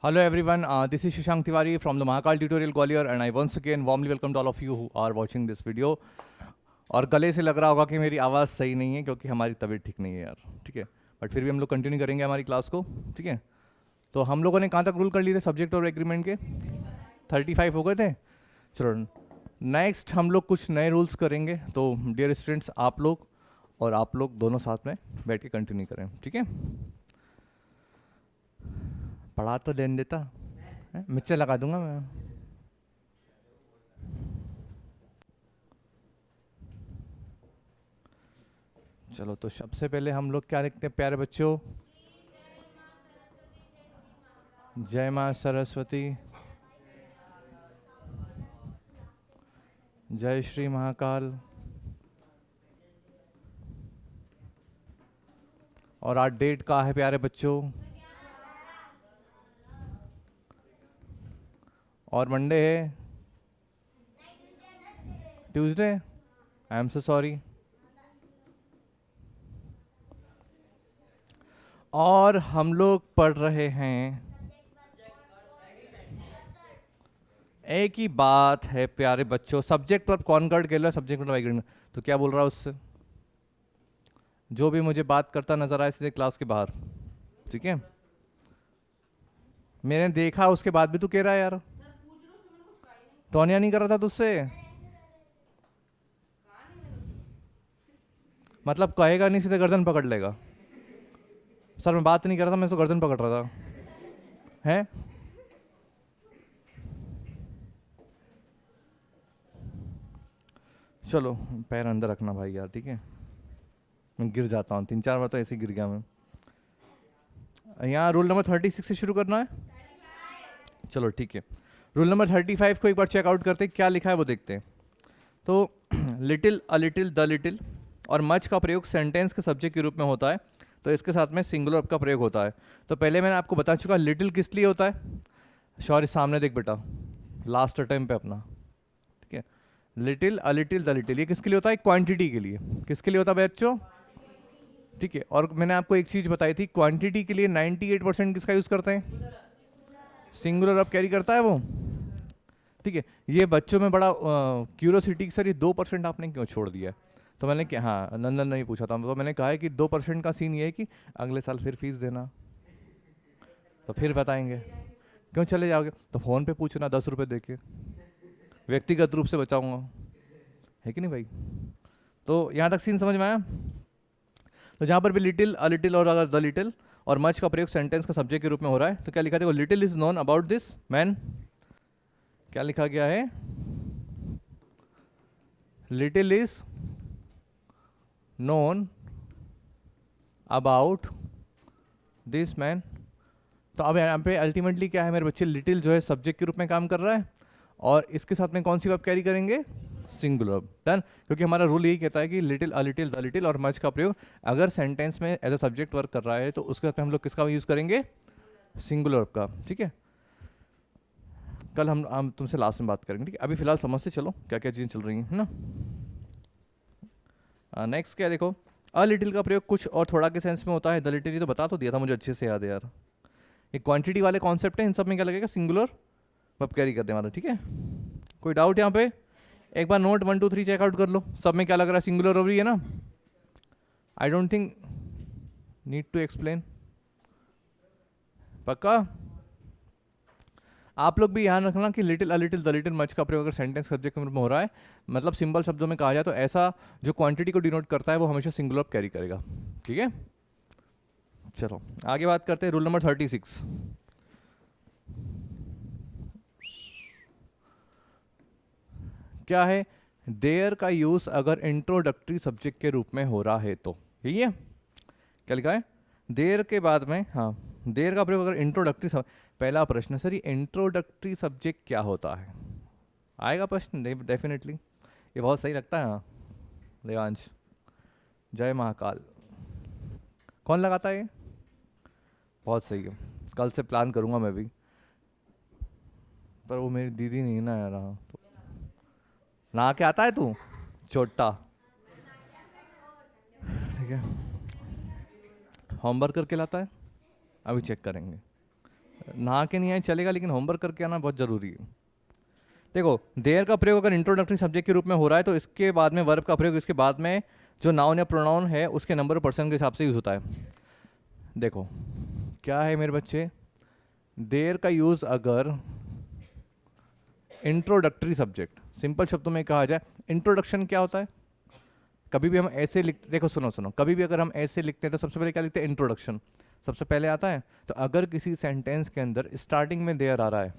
Hello everyone, this is Shashank Tiwari from the Mahakal Tutorial Gwalior and I once again warmly welcome to all of you who are watching this video. और गले से लग रहा होगा कि मेरी आवाज़ सही नहीं है क्योंकि हमारी तबीयत ठीक नहीं है यार, ठीक है, बट फिर भी हम लोग कंटिन्यू करेंगे हमारी क्लास को, ठीक है। तो हम लोगों ने कहाँ तक रूल कर लिए थे सब्जेक्ट और एग्रीमेंट के? 35 हो गए थे। चलो नेक्स्ट हम लोग कुछ नए रूल्स करेंगे, तो डियर स्टूडेंट्स आप लोग और आप लोग दोनों साथ में बैठ के कंटिन्यू करें, ठीक है। पढ़ा तो देने देता है? मिर्चे लगा दूंगा मैं। चलो तो सबसे पहले हम लोग क्या लिखते हैं प्यारे बच्चों? जय माँ सरस्वती, जय श्री महाकाल। और आज डेट का है प्यारे बच्चों? और मंडे है, Tuesday. I am so sorry. और हम लोग पढ़ रहे हैं, एक ही बात है प्यारे बच्चों, सब्जेक्ट पर कॉन्कर्ड के लिए सब्जेक्ट पर एग्रीमेंट। तो क्या बोल रहा है उससे? जो भी मुझे बात करता नजर आए सीधे क्लास के बाहर, ठीक है। मैंने देखा उसके बाद भी तू कह रहा है यार। टोनिया नहीं कर रहा था तुझसे? मतलब कहेगा नहीं, सीधे गर्दन पकड़ लेगा। सर मैं बात नहीं कर रहा था, मैं तो गर्दन पकड़ रहा था। हैं? चलो पैर अंदर रखना भाई यार, ठीक है। मैं गिर जाता हूँ, 3-4 बार तो ऐसे गिर गया मैं। यहाँ रूल नंबर 36 से शुरू करना है। चलो ठीक है, रूल नंबर 35 को एक बार चेकआउट करते हैं, क्या लिखा है वो देखते हैं। तो little, a little, the little और मच का प्रयोग सेंटेंस के सब्जेक्ट के रूप में होता है, तो इसके साथ में सिंगुलर का प्रयोग होता है। तो पहले मैंने आपको बता चुका लिटिल किस लिए होता है। सॉरी सामने देख बेटा, लास्ट टाइम पे अपना, ठीक है। Little, a little, the little, ये किसके लिए होता है? क्वांटिटी के लिए। किसके लिए होता है बच्चों? ठीक है। और मैंने आपको एक चीज़ बताई थी, क्वांटिटी के लिए 98% किसका यूज़ करते हैं? सिंगुलर अब कैरी करता है वो, ठीक है। ये बच्चों में बड़ा क्यूरोसिटी, सर ये 2% आपने क्यों छोड़ दिया? तो मैंने क्या, हाँ नंदन ने ही पूछा था, तो मैंने कहा है कि 2% का सीन ये है कि अगले साल फिर फीस देना, तो फिर बताएंगे। क्यों चले जाओगे? तो फ़ोन पे पूछना 10 रुपये दे के, व्यक्तिगत रूप से बचाऊंगा, है कि नहीं भाई? तो यहाँ तक सीन समझ में आया? तो जहाँ पर भी लिटिल, अ लिटिल और अगर द लिटिल और मच का प्रयोग सेंटेंस का सब्जेक्ट के रूप में हो रहा है, तो क्या लिखा? देखो, little is known about this man. क्या लिखा गया है? Little is known about this man. तो अब यहाँ पे अल्टीमेटली क्या है मेरे बच्चे? लिटिल जो है सब्जेक्ट के रूप में काम कर रहा है और इसके साथ में कौन सी वर्ब कैरी करेंगे? सिंगुलर। डन। क्योंकि हमारा रूल यही कहता है कि little, a little, the little और मच का प्रयोग अगर सेंटेंस में एज अ सब्जेक्ट वर्क कर रहा है तो उसके साथ में हम लोग किसका यूज़ करेंगे? सिंगुलर का, ठीक है। कल हम तुमसे लास्ट में बात करेंगे, ठीक है। अभी फिलहाल समझते चलो क्या क्या चीज़ें चल रही हैं, है ना। नेक्स्ट क्या देखो, अ लिटिल का प्रयोग कुछ और थोड़ा के सेंस में होता है। द लिटिल तो बता तो दिया था, मुझे अच्छे से याद है यार। ये क्वांटिटी वाले कॉन्सेप्ट है, इन सब में क्या लगेगा? सिंगुलर वर्ब कैरी करने वाला, ठीक है। कोई डाउट यहाँ पे? एक बार नोट 1 2 3 चेकआउट कर लो, सब में क्या लग रहा है? सिंगुलर वर्ब ही है ना। I don't think need to explain. पक्का? आप लोग भी ध्यान रखना कि little, a little, the little, much का प्रयोग अगर सेंटेंस सब्जेक्ट में हो रहा है, मतलब सिंपल शब्दों में कहा जाए तो ऐसा जो क्वांटिटी को डिनोट करता है वो हमेशा सिंगुलर कैरी करेगा, ठीक है। चलो आगे बात करते हैं, रूल नंबर 36। क्या है? देयर का यूज अगर इंट्रोडक्टरी सब्जेक्ट के रूप में हो रहा है तो, यही है। क्या लिखा है? देयर के बाद में, हाँ, देयर का प्रयोग अगर इंट्रोडक्टरी पहला प्रश्न, सर ये इंट्रोडक्टरी सब्जेक्ट क्या होता है? आएगा प्रश्न डेफिनेटली। ये बहुत सही लगता है, हाँ देवांश। जय महाकाल। कौन लगाता है ये? बहुत सही है, कल से प्लान करूँगा मैं भी। पर वो मेरी दीदी नहीं ना यार, हाँ तो नहा के आता है तू छोटा, ठीक है। होमवर्क करके लाता है, अभी चेक करेंगे। नहा के नहीं आए चलेगा, लेकिन होमवर्क करके आना बहुत ज़रूरी है। देखो, देयर का प्रयोग अगर इंट्रोडक्टरी सब्जेक्ट के रूप में हो रहा है तो इसके बाद में वर्ब का प्रयोग इसके बाद में जो नाउन या प्रोनाउन है उसके नंबर पर्सन के हिसाब से यूज़ होता है। देखो क्या है मेरे बच्चे, देयर का यूज़ अगर इंट्रोडक्टरी सब्जेक्ट, सिंपल शब्दों में कहा जाए, इंट्रोडक्शन क्या होता है? कभी भी हम ऐसे लिख, देखो सुनो सुनो, कभी भी अगर हम ऐसे लिखते हैं तो सबसे पहले क्या लिखते हैं? इंट्रोडक्शन सबसे पहले आता है। तो अगर किसी सेंटेंस के अंदर स्टार्टिंग में देयर आ रहा है,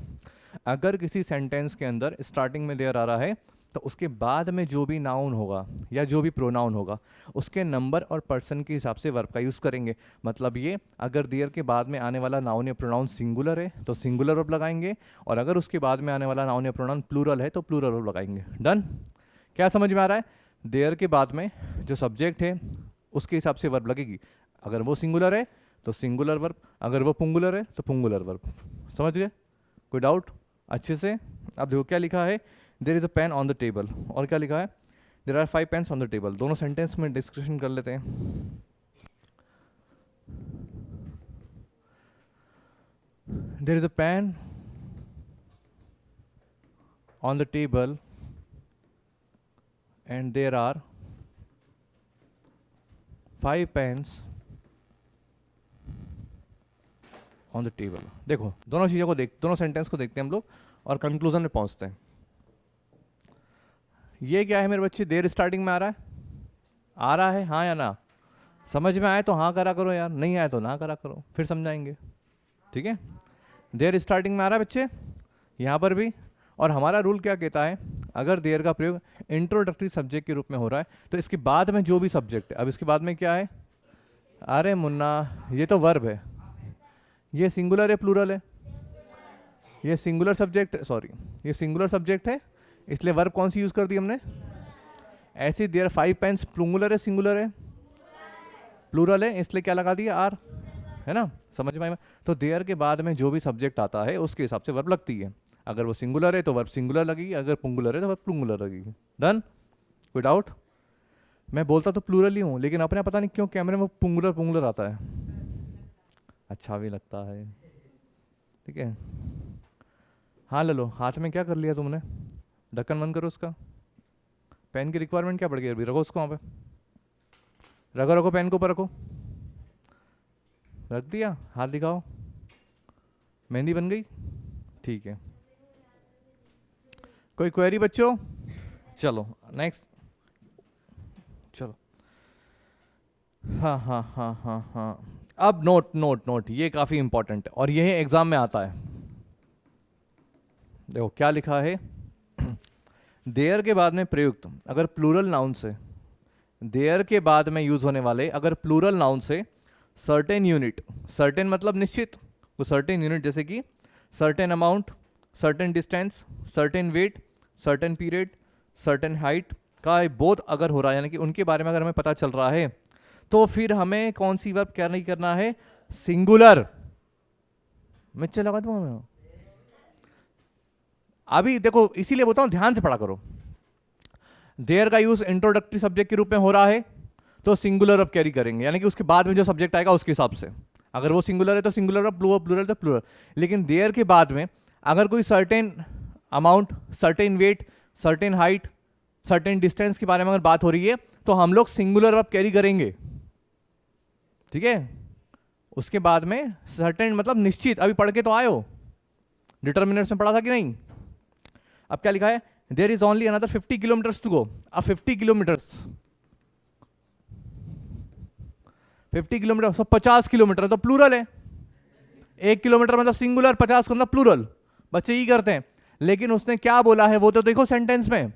अगर किसी सेंटेंस के अंदर स्टार्टिंग में देयर आ रहा है, तो उसके बाद में जो भी नाउन होगा या जो भी प्रोनाउन होगा उसके नंबर और पर्सन के हिसाब से वर्ब का यूज़ करेंगे। मतलब ये, अगर देयर के बाद में आने वाला नाउन या प्रोनाउन सिंगुलर है तो सिंगुलर वर्ब लगाएंगे, और अगर उसके बाद में आने वाला नाउन या प्रोनाउन प्लूरल है तो प्लूरल वर्ब लगाएंगे। डन? क्या समझ में आ रहा है? देयर के बाद में जो सब्जेक्ट है उसके हिसाब से वर्ब लगेगी। अगर वो सिंगुलर है तो सिंगुलर वर्ब, अगर वो पुंगुलर है तो पुंगुलर वर्ब। समझ गए? कोई डाउट? अच्छे से। अब देखो क्या लिखा है, there is a pen on the table, और क्या लिखा है, there are 5 pens on the table. दोनों सेंटेंस में डिस्कशन कर लेते हैं। There is a pen on the table and there are 5 pens on the table। देखो दोनों चीज़ों को दोनों सेंटेंस को देखते हैं हम लोग और कंक्लूजन में पहुंचते हैं। ये क्या है मेरे बच्चे, देर स्टार्टिंग में आ रहा है? आ रहा है हाँ या ना? समझ में आए तो हाँ करा करो यार, नहीं आए तो ना करा करो, फिर समझाएंगे। ठीक है? देर स्टार्टिंग में आ रहा है बच्चे, यहाँ पर भी। और हमारा रूल क्या कहता है, अगर देयर का प्रयोग इंट्रोडक्टरी सब्जेक्ट के रूप में हो रहा है तो इसके बाद में जो भी सब्जेक्ट है, अब इसके बाद में क्या है? अरे मुन्ना, ये तो वर्ब है। ये सिंगुलर है प्लूरल है? ये सिंगुलर सब्जेक्ट, सॉरी ये सिंगुलर सब्जेक्ट है, इसलिए वर्ब कौन सी यूज़ कर दी हमने? ऐसी। देयर 5 पेन्स प्लूंगुलर है सिंगुलर है? प्लूरल है, इसलिए क्या लगा दिया? आर। है ना? समझ में? तो देयर के बाद में जो भी सब्जेक्ट आता है उसके हिसाब से वर्ब लगती है। अगर वो सिंगुलर है तो वर्ब सिंगुलर लगेगी, अगर पुंगुलर है तो वर्ब प्लूंगुलर लगेगी। डन? कोई डाउट? मैं बोलता तो प्लूरल ही हूँ, लेकिन अपने पता नहीं क्यों कैमरे में पुंगुलर पुंगुलर आता है। अच्छा भी लगता है। ठीक है? हाँ ले लो। हाथ में क्या कर लिया तुमने? ढक्कन बंद करो उसका। पेन की रिक्वायरमेंट क्या पड़ गई अभी? रखो उसको वहाँ पे, रखो रखो, पेन को ऊपर रखो। रख दिया? हाथ दिखाओ। मेहंदी बन गई? ठीक है। कोई क्वेरी बच्चों? चलो नेक्स्ट। चलो हाँ हाँ हाँ हाँ हाँ, अब नोट नोट नोट, ये काफ़ी इंपॉर्टेंट है और यही एग्जाम में आता है। देखो क्या लिखा है, देयर के बाद में प्रयुक्त अगर प्लूरल नाउन से, देयर के बाद में यूज होने वाले अगर प्लूरल नाउन से सर्टेन यूनिट, सर्टेन मतलब निश्चित, वो सर्टेन यूनिट जैसे कि certain amount, certain distance, certain weight, certain period, certain height का बोध अगर हो रहा है, यानी कि उनके बारे में अगर हमें पता चल रहा है, तो फिर हमें कौन सी वर्ब क्या नहीं करना है? सिंगुलर। मैं लगा दूंगा। अभी देखो इसीलिए बोलता हूं ध्यान से पढ़ा करो। देयर का यूज इंट्रोडक्टरी सब्जेक्ट के रूप में हो रहा है तो सिंगुलर अब कैरी करेंगे, यानी कि उसके बाद में जो सब्जेक्ट आएगा उसके हिसाब से। अगर वो सिंगुलर है तो सिंगुलर, प्लूरल तो प्लूरल। लेकिन देयर के बाद में अगर कोई certain amount, certain weight, certain height, certain distance के बारे में अगर बात हो रही है तो हम लोग सिंगुलर अब कैरी करेंगे। ठीक है? उसके बाद में सर्टेन मतलब निश्चित, अभी पढ़ के तो आए हो, डिटर्मिनर्स में पढ़ा था कि नहीं? अब क्या लिखा है, there is only another 50 kilometres to go. अब 50 किलोमीटर्स, 50 किलोमीटर, 50 किलोमीटर तो प्लूरल है। 1 किलोमीटर मतलब सिंगुलर, 50 मतलब प्लूरल। बच्चे ही करते हैं, लेकिन उसने क्या बोला है वो तो देखो सेंटेंस में।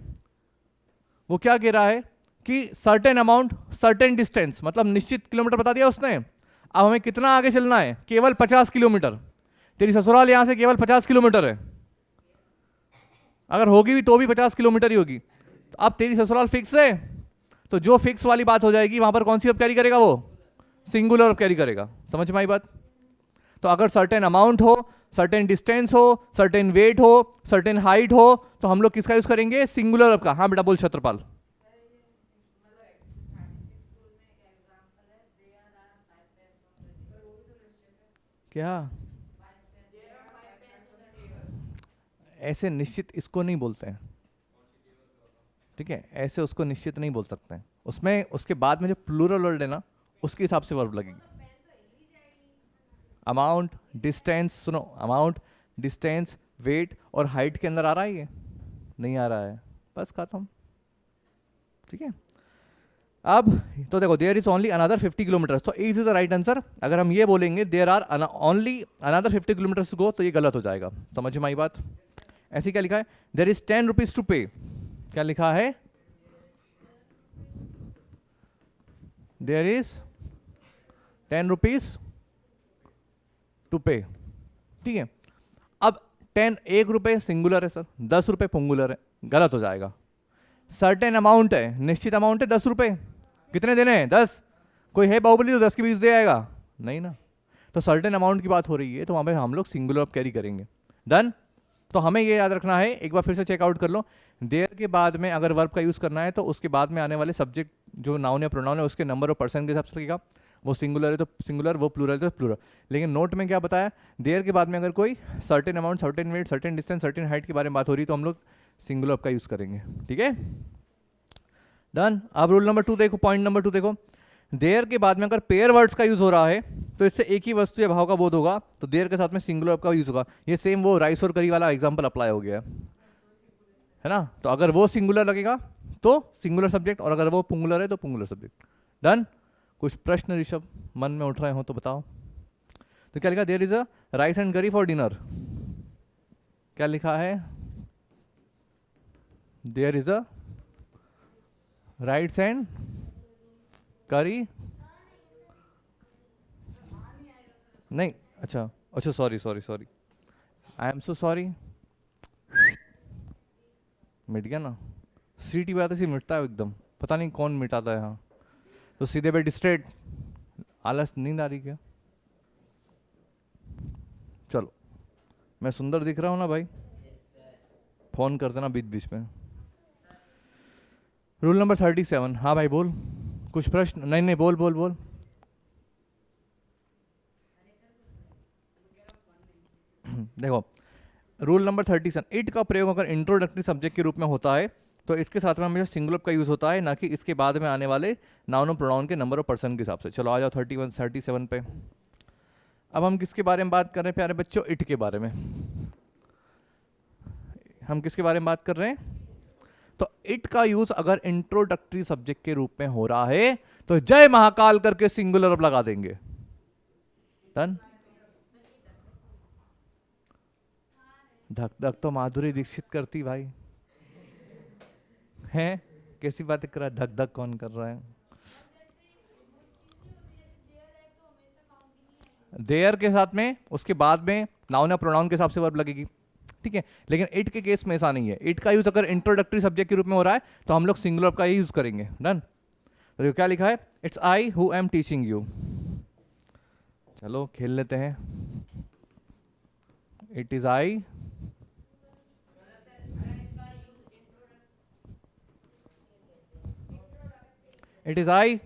वो क्या कह रहा है कि सर्टेन अमाउंट, सर्टेन डिस्टेंस, मतलब निश्चित किलोमीटर बता दिया उसने। अब हमें कितना आगे चलना है? केवल 50 किलोमीटर। तेरी ससुराल यहां से केवल 50 किलोमीटर है, अगर होगी भी तो भी 50 किलोमीटर ही होगी। तो अब तेरी ससुराल फिक्स है, तो जो फिक्स वाली बात हो जाएगी वहां पर कौन सी अब कैरी करेगा? वो सिंगुलर कैरी करेगा। समझ में आई बात? तो अगर सर्टेन अमाउंट हो, सर्टेन डिस्टेंस हो, सर्टेन वेट हो, सर्टेन हाइट हो, तो हम लोग किसका यूज करेंगे? सिंगुलर का। हाँ बेटा बोल छत्रपाल। क्या? ऐसे निश्चित इसको नहीं बोलते हैं, ठीक है, ऐसे उसको निश्चित नहीं बोल सकते हैं। उसमें उसके बाद में जो प्लूरल वर्ड है ना, उसके हिसाब से वर्ब लगेगी। अमाउंट, डिस्टेंस, सुनो, अमाउंट, डिस्टेंस, वेट और हाइट के अंदर आ रहा है ये? नहीं आ रहा है, बस खत्म, ठीक है। अब तो देखो, there is only another 50 kilometre, तो इज द राइट आंसर। अगर हम ये बोलेंगे there are only another 50 kilometres to go, तो ये गलत हो जाएगा। समझ में आई बात? ऐसी क्या लिखा है? देयर इज 10 रुपीज टू पे। क्या लिखा है? देयर इज 10 रुपीज टू पे, ठीक है। अब 10, 1 रुपये सिंगुलर है सर, 10 रुपये पुंगुलर है, गलत हो जाएगा। सर्टेन अमाउंट है, निश्चित अमाउंट है 10 रुपये। कितने देने हैं? 10। कोई है बाहुबली तो 10 के 20 दे आएगा? नहीं ना। तो सर्टेन अमाउंट की बात हो रही है, तो वहाँ पे हम लोग सिंगुलर कैरी करेंगे। डन। तो हमें ये याद रखना है, एक बार फिर से चेकआउट कर लो। देयर के बाद में अगर वर्ब का यूज़ करना है तो उसके बाद में आने वाले सब्जेक्ट जो नाउन या प्रोनाउन है उसके नंबर और पर्सन के हिसाब से लगेगा। वो सिंगुलर है तो सिंगुलर, वो प्लूरल है तो प्लूरल। लेकिन नोट में क्या बताया? देयर के बाद में अगर कोई certain amount, certain weight, certain distance, certain height के बारे में बात हो रही है तो हम लोग सिंगुलर का यूज़ करेंगे, ठीक है। डन। अब रूल नंबर 2 देखो, पॉइंट नंबर 2 देखो। देयर के बाद में अगर पेयर वर्ड्स का यूज हो रहा है तो इससे एक ही वस्तु या भाव का बोध होगा, तो देयर के साथ में सिंगुलर का यूज होगा। ये सेम वो राइस और करी वाला एग्जांपल अप्लाई हो गया है ना। तो अगर वो सिंगुलर लगेगा तो सिंगुलर सब्जेक्ट, और अगर वो पुंगुलर है तो पुंगुलर सब्जेक्ट। डन। कुछ प्रश्न ऋषभ मन में उठ रहे हो तो बताओ। तो क्या लिखा? There is a rice and curry for dinner. क्या लिखा है? There is a rice and curry, नहीं, अच्छा अच्छा, sorry sorry sorry, I am so sorry. मिट गया ना, सीटी बात ऐसी मिटता है एकदम, पता नहीं कौन मिटाता है। हाँ, तो सीधे पे डिस्ट्रेट, आलस, नींद आ रही क्या? चलो, मैं सुंदर दिख रहा हूँ ना भाई? फोन कर देना बीच बीच में। Rule number 37। हाँ भाई बोल, कुछ प्रश्न? नहीं नहीं, बोल बोल बोल। देखो, रूल नंबर 37, इट का प्रयोग अगर इंट्रोडक्टरी सब्जेक्ट के रूप में होता है तो इसके साथ में हमेशा सिंगुलर का यूज होता है, ना कि इसके बाद में आने वाले नाउन और प्रोनाउन के नंबर और पर्सन के हिसाब से। चलो आ जाओ 31 37 पे। अब हम किसके बारे में बात कर रहे हैं प्यारे बच्चों? इट के बारे में। हम किसके बारे में बात कर रहे हैं? तो इट का यूज अगर इंट्रोडक्टरी सब्जेक्ट के रूप में हो रहा है तो जय महाकाल करके सिंगुलर अब लगा देंगे। डन। धक धक तो माधुरी दीक्षित करती भाई है, कैसी बातें कर रहा है? धक धक कौन कर रहा है? देयर के साथ में उसके बाद में नाउन या प्रोनाउन के हिसाब से वर्ब लगेगी, ठीक है। लेकिन इट के केस में ऐसा नहीं है। इट का यूज अगर इंट्रोडक्टरी सब्जेक्ट के रूप में हो रहा है तो हम लोग सिंगुलर का ही यूज करेंगे। डन। तो क्या लिखा है? It's I who am teaching you. चलो खेल लेते हैं। It is I, it is I,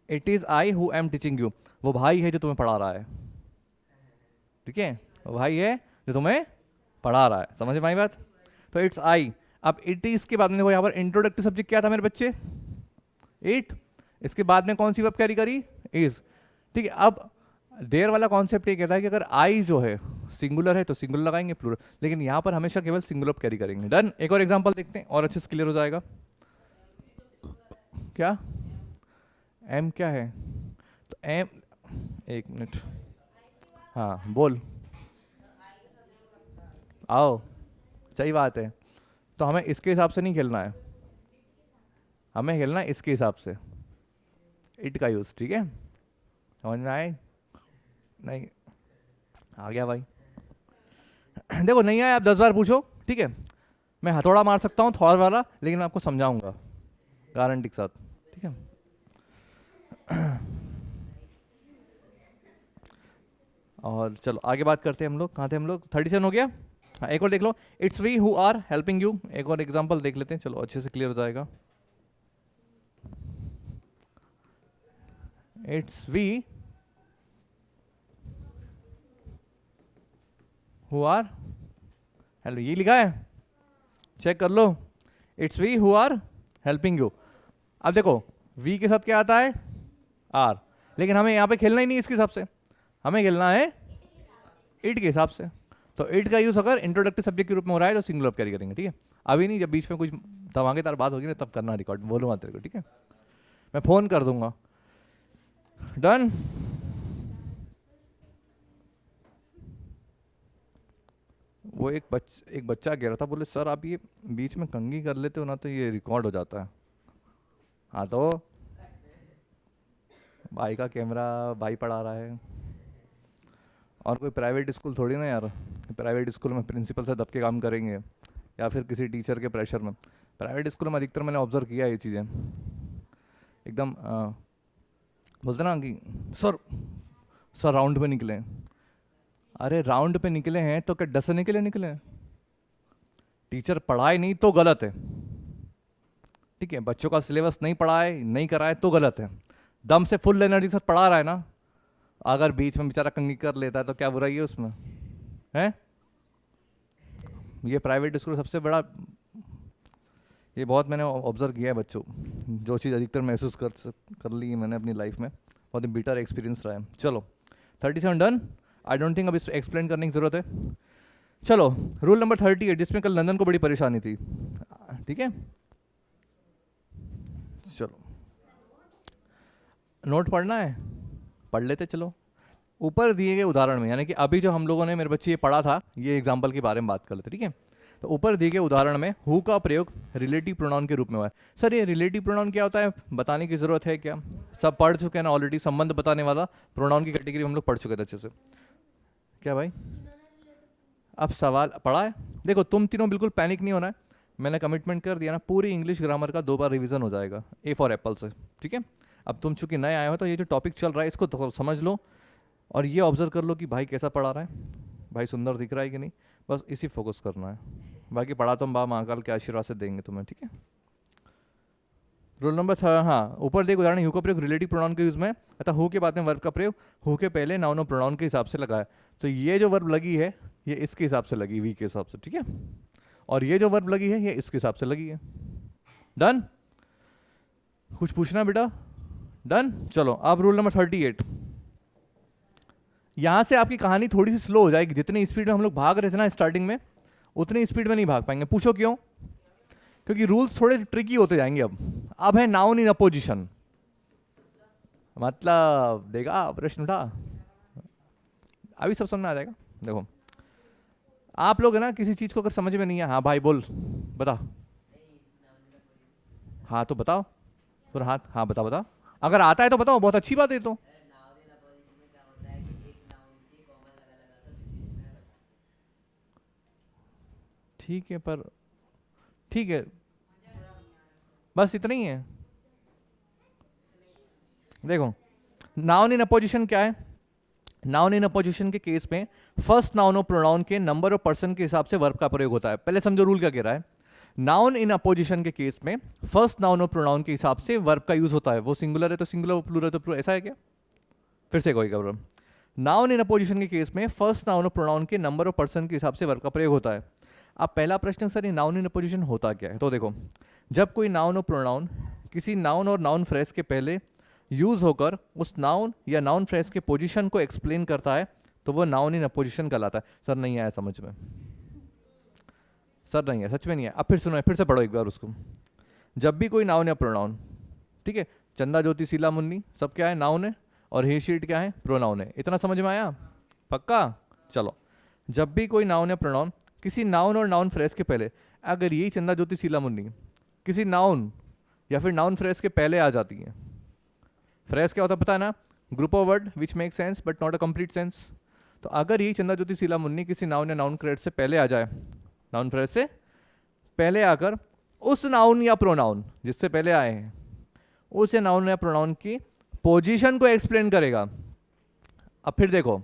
it is I who am teaching you. वो भाई है जो तुम्हें पढ़ा रहा है, ठीक है, वो भाई है जो तुम्हें पढ़ा रहा है। समझ में आई बात? तो इट्स आई। अब इट इज के बाद में देखो यहाँ पर इंट्रोडक्टरी सब्जेक्ट क्या था मेरे बच्चे? इट। इसके बाद में कौन सी वर्ब कैरी करी? इज, ठीक है। अब देयर वाला कॉन्सेप्ट ये कहता है कि अगर आई जो है सिंगुलर है तो सिंगुलर लगाएंगे, प्लूरल, लेकिन यहां पर हमेशा केवल सिंगुलर कैरी करेंगे। डन। एक और एग्जांपल देखते हैं और अच्छे से क्लियर हो जाएगा। क्या एम क्या है? तो एम, एक मिनट, हाँ बोल, आओ, सही बात है। तो हमें इसके हिसाब से नहीं खेलना है, हमें खेलना है इसके हिसाब से, इट का यूज, ठीक है। समझ में आए? नहीं आ गया भाई? देखो नहीं आया, आप 10 बार पूछो, ठीक है। मैं हथौड़ा मार सकता हूँ थोड़ा वाला, लेकिन मैं आपको समझाऊंगा गारंटी के साथ, ठीक है। और चलो आगे बात करते हैं हम लोग। कहाँ थे हम लोग? 37 हो गया। हाँ, एक और देख लो। It's we who are helping you. एक और एग्जांपल देख लेते हैं, चलो अच्छे से क्लियर हो जाएगा। It's we who are hello, ये लिखा है, चेक कर लो, it's we who are helping you. अब देखो वी के साथ क्या आता है, आर, लेकिन हमें यहाँ पे खेलना ही नहीं इसके हिसाब से, हमें खेलना है इट के हिसाब से। तो इट का यूज अगर इंट्रोडक्टिव सब्जेक्ट के रूप में हो रहा है तो सिंगुलर कैरी करेंगे, ठीक है। अभी नहीं, जब बीच में कुछ धमाकेदार बात होगी ना तब करना रिकॉर्ड, बोलूँगा तेरे को, ठीक है, मैं फ़ोन कर दूंगा। डन। वो एक बच्चा कह रहा था, बोले सर आप ये बीच में कंघी कर लेते हो ना तो ये रिकॉर्ड हो जाता है। हाँ तो भाई का कैमरा भाई पढ़ा रहा है, और कोई प्राइवेट स्कूल थोड़ी ना यार, प्राइवेट स्कूल में प्रिंसिपल से दब के काम करेंगे या फिर किसी टीचर के प्रेशर में। प्राइवेट स्कूल में अधिकतर मैंने ऑब्जर्व किया ये चीज़ें, एकदम बोलते ना कि सर सर राउंड पे निकले। अरे राउंड पे निकले हैं तो क्या डसने के लिए निकले हैं? टीचर पढ़ाए नहीं तो गलत है, ठीक है, बच्चों का सिलेबस नहीं पढ़ाए नहीं कराए तो गलत है। दम से फुल एनर्जी के साथ पढ़ा रहा है ना, अगर बीच में बेचारा कंघी कर लेता है तो क्या बुराई है उसमें, है? ये प्राइवेट स्कूल सबसे बड़ा, ये बहुत मैंने ऑब्जर्व किया है बच्चों, जो चीज़ अधिकतर महसूस कर ली है मैंने अपनी लाइफ में, बहुत ही बिटर एक्सपीरियंस रहा है। चलो 37 डन। आई डोंट थिंक अब इस एक्सप्लेन करने की ज़रूरत है। चलो रूल नंबर 38, जिसमें कल नंदन को बड़ी परेशानी थी, ठीक है। चलो नोट पढ़ना है, पढ़ लेते चलो। ऊपर दिए गए उदाहरण में, यानी कि अभी जो हम लोगों ने, मेरे बच्चे ये पढ़ा था, ये एग्जाम्पल के बारे में बात कर लेते, ठीक है। तो ऊपर दिए गए उदाहरण में हु का प्रयोग रिलेटिव प्रोनाउन के रूप में हुआ है। सर ये रिलेटिव प्रोनाउन क्या होता है, बताने की जरूरत है क्या? सब पढ़ चुके हैं ना ऑलरेडी, संबंध बताने वाला प्रोनाउन की कैटेगरी हम लोग पढ़ चुके थे अच्छे से। क्या भाई, अब सवाल पढ़ा है? देखो तुम तीनों बिल्कुल पैनिक नहीं होना है, मैंने कमिटमेंट कर दिया ना, पूरी इंग्लिश ग्रामर का 2 बार रिवीजन हो जाएगा, ए फॉर एप्पल से, ठीक है। अब तुम चूंकि नए आए हो तो ये जो टॉपिक चल रहा है इसको तो समझ लो, और ये ऑब्जर्व कर लो कि भाई कैसा पढ़ा रहा है, भाई सुंदर दिख रहा है कि नहीं, बस इसी फोकस करना है। बाकी पढ़ा तो हम बा महाकाल के आशीर्वाद से देंगे तुम्हें, ठीक है। रोल नंबर हाँ, ऊपर देख उदाहरण, हु का प्रयोग रिलेटिव प्रोनाउन के यूज में, अतः हु के बाद में वर्ब का प्रयोग हु के पहले नाउन और प्रोनाउन के हिसाब से लगा है। तो ये जो वर्ब लगी है ये इसके हिसाब से लगी, वी के हिसाब से, ठीक है। और ये जो वर्ब लगी है ये इसके हिसाब से लगी है। डन? कुछ पूछना बेटा? डन। चलो अब रूल नंबर 38, यहां से आपकी कहानी थोड़ी सी स्लो हो जाएगी, जितनी स्पीड में हम लोग भाग रहे थे ना स्टार्टिंग में, उतनी स्पीड में नहीं भाग पाएंगे। पूछो क्यों? क्योंकि रूल्स थोड़े ट्रिकी होते जाएंगे। अब है नाउन इन अपोजिशन, मतलब देगा प्रश्न उठा, अभी सब समझ में आ जाएगा। देखो आप लोग है ना, किसी चीज को अगर समझ में नहीं है, हाँ भाई बोल बता, हाँ तो बताओ, तो हाथ, हाँ बता बता, अगर आता है तो बताओ, बहुत अच्छी बात है। तो ठीक है, पर ठीक है, बस इतना ही है। देखो नाउन इन अपोजिशन क्या है, नाउन इन अपोजिशन के केस में फर्स्ट नाउन और प्रोनाउन के नंबर और पर्सन के हिसाब से वर्ब का प्रयोग होता है। पहले समझो रूल क्या कह रहा है। नाउन इन अपोजिशन के केस में फर्स्ट नाउन और प्रोनाउन के हिसाब से वर्ब का यूज होता है। वो सिंगुलर है तो सिंगुलर, प्लूरल है तो प्लूरल, ऐसा है क्या? फिर से कोई प्रॉब्लम। नाउन इन अपोजिशन के केस में फर्स्ट नाउन और प्रोनाउन के नंबर और पर्सन के हिसाब से वर्ब का प्रयोग होता है। अब पहला प्रश्न, सर ये नाउन इन अपोजिशन होता क्या है? तो देखो, जब कोई नाउन और प्रोनाउन किसी नाउन और नाउन फ्रेज के पहले यूज होकर उस नाउन या नाउन फ्रेज के पोजीशन को एक्सप्लेन करता है तो वो नाउन इन अपोजिशन कहलाता है। सर नहीं आया समझ में? सर नहीं है, सच में नहीं है। अब फिर सुनो, फिर से पढ़ो एक बार उसको। जब भी कोई नाउन या प्रोनाउन, ठीक है, चंदा ज्योति शीला मुन्नी सब क्या है, नाउन है, और ही शीट क्या है, प्रोनाउन है। इतना समझ में आया? पक्का? चलो, जब भी कोई नाउन या प्रोनाउन किसी नाउन और नाउन फ्रेज के पहले, अगर यही चंदा ज्योति शीला मुन्नी किसी नाउन या फिर नाउन फ्रेज के पहले आ जाती है, फ्रेज क्या होता है पता है ना, group of word which make sense but not a complete sense. तो अगर ये चंदा ज्योति शीला मुन्नी किसी नाउन या नाउन फ्रेज से पहले आ जाए, नाउन फ्रेज से पहले आकर उस नाउन या प्रोनाउन जिससे पहले आए हैं उस नाउन या प्रोनाउन की पोजीशन को एक्सप्लेन करेगा। अब फिर देखो,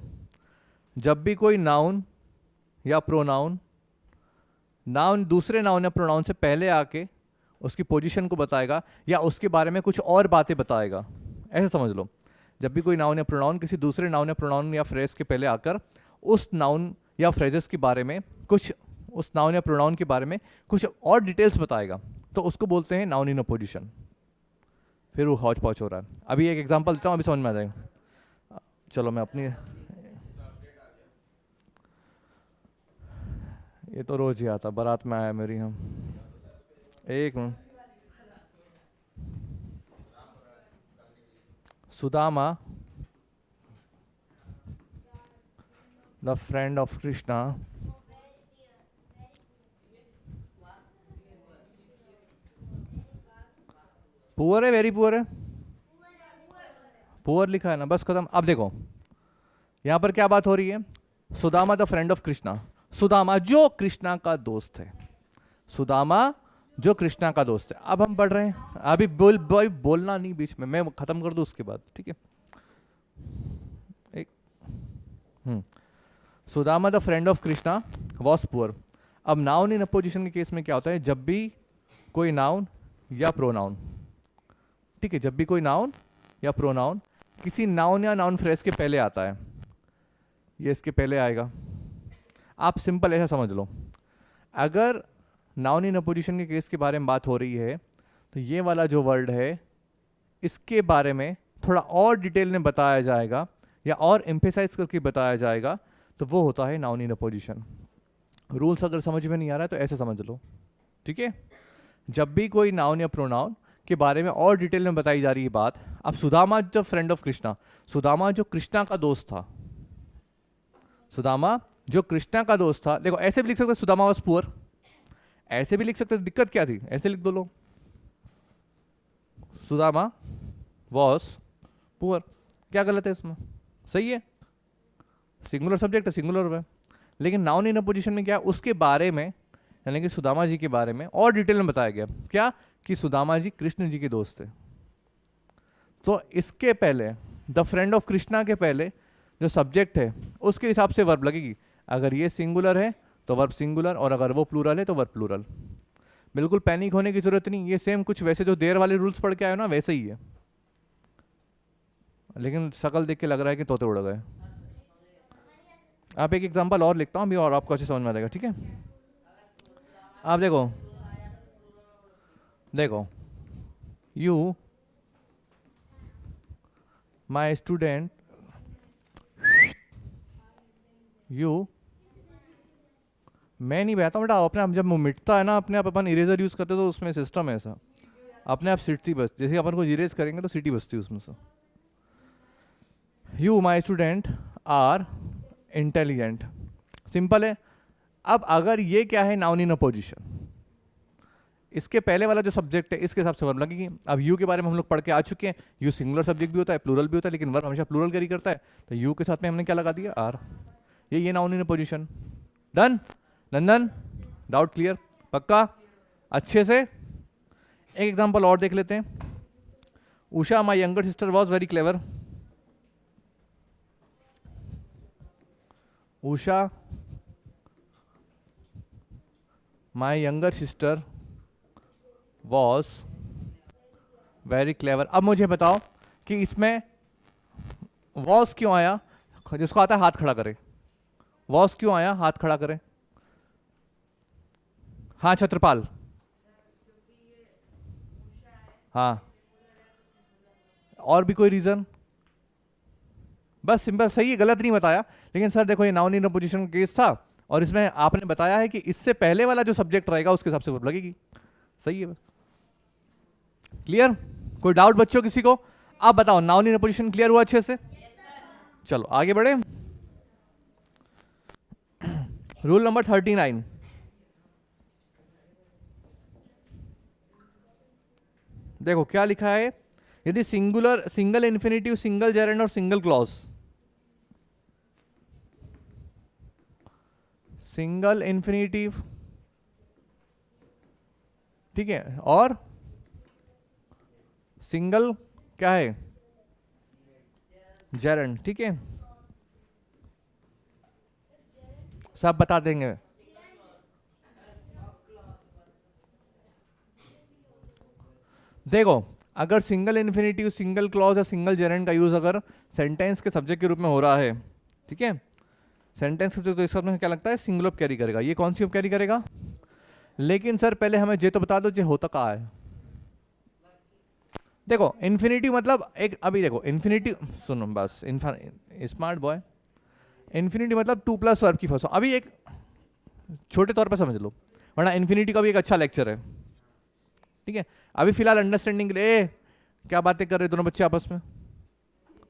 जब भी कोई नाउन या प्रोनाउन नाउन दूसरे नाउन या प्रोनाउन से पहले आके उसकी पोजीशन को बताएगा या उसके बारे में कुछ और बातें बताएगा, ऐसे समझ लो। जब भी कोई नाउन या प्रोनाउन किसी दूसरे नाउन या प्रोनाउन या फ्रेज के पहले आकर उस नाउन या फ्रेजेस के बारे में कुछ उस नाउन या प्रोनाउन के बारे में कुछ और डिटेल्स बताएगा, तो उसको बोलते हैं नाउन इन अ पोजिशन। फिर वो हौच पौच हो रहा है। अभी एक एग्जांपल देता हूँ, अभी समझ में आ जाएगा। चलो मैं अपनी, ये तो रोज ही आता, बारात में आया मेरी। हम एक minute, Sudama the friend of Krishna poor है, वेरी पुअर है, पुअर लिखा है ना, बस खत्म। अब देखो यहां पर क्या बात हो रही है, Sudama the friend of Krishna, Sudama जो कृष्णा का दोस्त है, सुदामा जो कृष्णा का दोस्त है। अब हम पढ़ रहे हैं, अभी बोलना नहीं बीच में, मैं खत्म कर दूं उसके बाद, ठीक है। एक Sudama the friend of Krishna was poor. अब नाउन इन अपोजिशन के केस में क्या होता है, जब भी कोई नाउन या प्रोनाउन, ठीक है, जब भी कोई नाउन या प्रोनाउन किसी नाउन या नाउन फ्रेज के पहले आता है, ये इसके पहले आएगा। आप सिंपल ऐसा समझ लो, अगर नाउन इन अपोजिशन के केस के बारे में बात हो रही है, तो ये वाला जो वर्ड है इसके बारे में थोड़ा और डिटेल में बताया जाएगा या और एम्फेसाइज करके बताया जाएगा, तो वो होता है नाउन इन अपोजिशन। रूल्स अगर समझ में नहीं आ रहा है तो ऐसे समझ लो, ठीक है। जब भी कोई नाउन या प्रोनाउन के बारे में और डिटेल में बताई जा रही है बात, अब Sudama the friend of Krishna, Sudama जो कृष्णा का दोस्त था, सुदामा जो कृष्णा का दोस्त था, देखो ऐसे भी लिख सकते सुदामा वाज पुअर, ऐसे भी लिख सकते, दिक्कत क्या थी, ऐसे लिख दो लोग, सुदामा वॉज पुअर, क्या गलत है इसमें, सही है, सिंगुलर सब्जेक्ट है, सिंगुलर वर्ब है। लेकिन नाउन इन अपोजिशन में क्या, उसके बारे में, यानी कि सुदामा जी के बारे में और डिटेल में बताया गया, क्या कि सुदामा जी कृष्ण जी के दोस्त थे। तो इसके पहले द फ्रेंड ऑफ कृष्णा के पहले जो सब्जेक्ट है उसके हिसाब से वर्ब लगेगी। अगर ये सिंगुलर है तो वर्ब सिंगुलर, और अगर वो प्लूरल है तो वर्ब प्लूरल। बिल्कुल पैनिक होने की जरूरत नहीं, ये सेम कुछ वैसे जो देर वाले रूल्स पढ़ के आए हो ना वैसे ही है, लेकिन शकल देख के लग रहा है कि तोते उड़ गए। आप एक एग्जांपल और लिखता हूँ अभी, और आपको अच्छे समझ में आ जाएगा, ठीक है। आप देखो, देखो यू माई स्टूडेंट, यू, मैं नहीं बहता बेटा, अपने आप जब मिटता है ना अपने आप, अपन इरेजर यूज करते तो उसमें सिस्टम है ऐसा, अपने आप सिटती बस, जैसे अपन को इरेज करेंगे तो सीटी बसती उसमें से। You my student are intelligent, simple है। अब अगर ये क्या है, नाउन इन अपोजिशन, इसके पहले वाला जो सब्जेक्ट है इसके हिसाब से वर्ब लगेगी। अब यू के बारे में हम लोग पढ़ के आ चुके हैं, यू सिंगुलर सब्जेक्ट भी होता है, प्लूरल भी होता है, लेकिन वर्ब हमेशा प्लूरल कैरी करता है, तो यू के साथ में हमने क्या लगा दिया, आर, ये noun in apposition. Done Nandan, doubt clear, पक्का, अच्छे से। एक एग्जांपल और देख लेते हैं। Usha my younger sister was very clever, Usha my younger sister was very clever. अब मुझे बताओ कि इसमें वॉज क्यों आया, जिसको आता है हाथ खड़ा करे, वॉज क्यों आया, हाथ खड़ा करे, हाँ छत्रपाल, हाँ, और भी कोई रीजन, बस सिंपल, सही है, गलत नहीं बताया। लेकिन सर देखो ये नाउन इन अपोजिशन का केस था, और इसमें आपने बताया है कि इससे पहले वाला जो सब्जेक्ट रहेगा उसके हिसाब से वर्ब लगेगी, सही है, बस क्लियर। कोई डाउट बच्चों किसी को? आप बताओ, नाउन इन अपोजिशन क्लियर हुआ अच्छे से? चलो आगे बढ़े। रूल नंबर 39, देखो क्या लिखा है, यदि singular, single infinitive, single gerund और सिंगल क्लॉज, सिंगल इन्फिनिटिव, ठीक है, और सिंगल क्या है, जेरेंड, ठीक है, सब बता देंगे। देखो अगर सिंगल इन्फिनिटिव, सिंगल क्लॉज या सिंगल जेरेंड का यूज अगर सेंटेंस के सब्जेक्ट के रूप में हो रहा है, ठीक है, सेंटेंस तो इस में क्या लगता है, सिंगल वर्ब कैरी करेगा। ये कौन सी वर्ब कैरी करेगा? लेकिन सर पहले हमें ये तो बता दो ये होता कहाँ है। देखो इन्फिनिटी मतलब एक, अभी देखो इन्फिनिटी सुनो बस, स्मार्ट बॉय, इन्फिनिटी मतलब 2+ वर्ब की फर्स्ट फॉर्म। अभी एक छोटे तौर पर समझ लो, वरना इन्फिनिटी का भी एक अच्छा लेक्चर है, ठीक है। अभी फिलहाल अंडरस्टैंडिंग के लिए क्या बातें कर रहे दोनों बच्चे आपस में,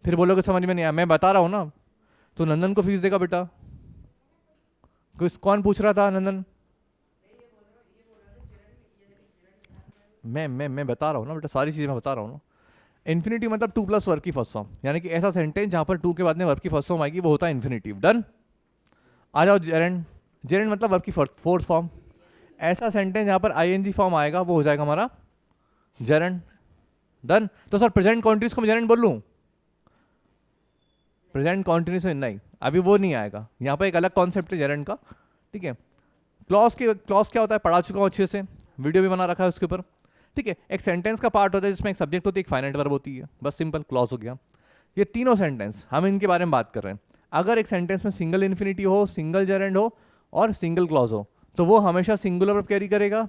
फिर बोलोगे समझ में नहीं आया। मैं बता रहा हूँ ना, तो नंदन को फीस देगा बेटा। कौन पूछ रहा था नंदन? मैं बता रहा हूँ ना बेटा, सारी चीज़ें मैं बता रहा हूँ ना। इन्फिनिटी मतलब 2+ वर्ब की फर्स्ट फॉर्म, यानी कि ऐसा सेंटेंस जहाँ पर 2 के बाद में वर्ब की फर्स्ट फॉर्म आएगी वो होता है इन्फिनिटिव। डन। आ जाओ जेरेंड। जेरेंड मतलब वर्ब की फोर्थ फॉर्म। ऐसा सेंटेंस जहाँ पर आईएनजी फॉर्म आएगा वो हो जाएगा हमारा जेरेंड। डन। तो सर प्रेजेंट कॉन्टिन्यूस को मैं जेरेंड बोल लूँ? प्रेजेंट कॉन्टिन्यूस में नहीं, अभी वो नहीं आएगा। यहाँ पर एक अलग कॉन्सेप्ट है जेरेंड का, ठीक है। क्लॉज क्या होता है पढ़ा चुका हूँ अच्छे से, वीडियो भी बना रखा है उसके ऊपर, ठीक है। एक सेंटेंस का पार्ट होता है जिसमें एक सब्जेक्ट होती है, एक फाइनाइट वर्ब होती है, बस सिंपल क्लॉज हो गया। ये तीनों सेंटेंस हम इनके बारे में बात कर रहे हैं। अगर एक सेंटेंस में सिंगल इन्फिनिटी हो, सिंगल जेरेंड हो और सिंगल क्लॉज हो, तो वो हमेशा सिंगुलर वर्ब कैरी करेगा।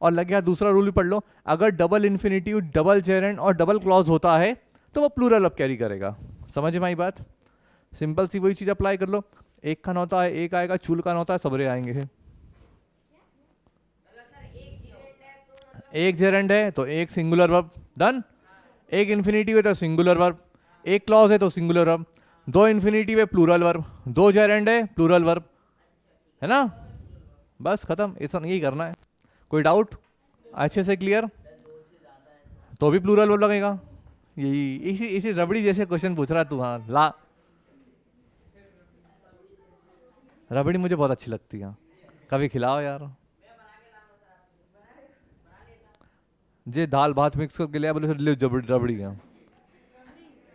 और लगे हाथ दूसरा रूल भी पढ़ लो, अगर डबल इन्फिनिटिव, डबल जेरेंड और डबल क्लॉज होता है तो वो प्लूरल वर्ब कैरी करेगा। समझ में आई बात? सिंपल सी वही चीज़ अप्लाई कर लो। एक खान होता है एक आएगा, चूल खान होता है सबरे आएंगे। एक जेरेंड है तो एक सिंगुलर वर्ब। डन। एक इन्फिनिटिव है तो सिंगुलर वर्ब, एक क्लॉज है तो सिंगुलर वर्ब, दो इन्फिनिटिव है प्लूरल वर्ब, दो जेरेंड है प्लूरल वर्ब, है ना? बस खत्म, ऐसा यही करना है। कोई डाउट? अच्छे से क्लियर? तो भी प्लूरल वर्ब लगेगा। यही इसी इसी रबड़ी जैसे क्वेश्चन पूछ रहा तू। हाँ ला, रबड़ी मुझे बहुत अच्छी लगती है, कभी खिलाओ यार। जे दाल भात मिक्स करके लिया, बोले ले रबड़ी है।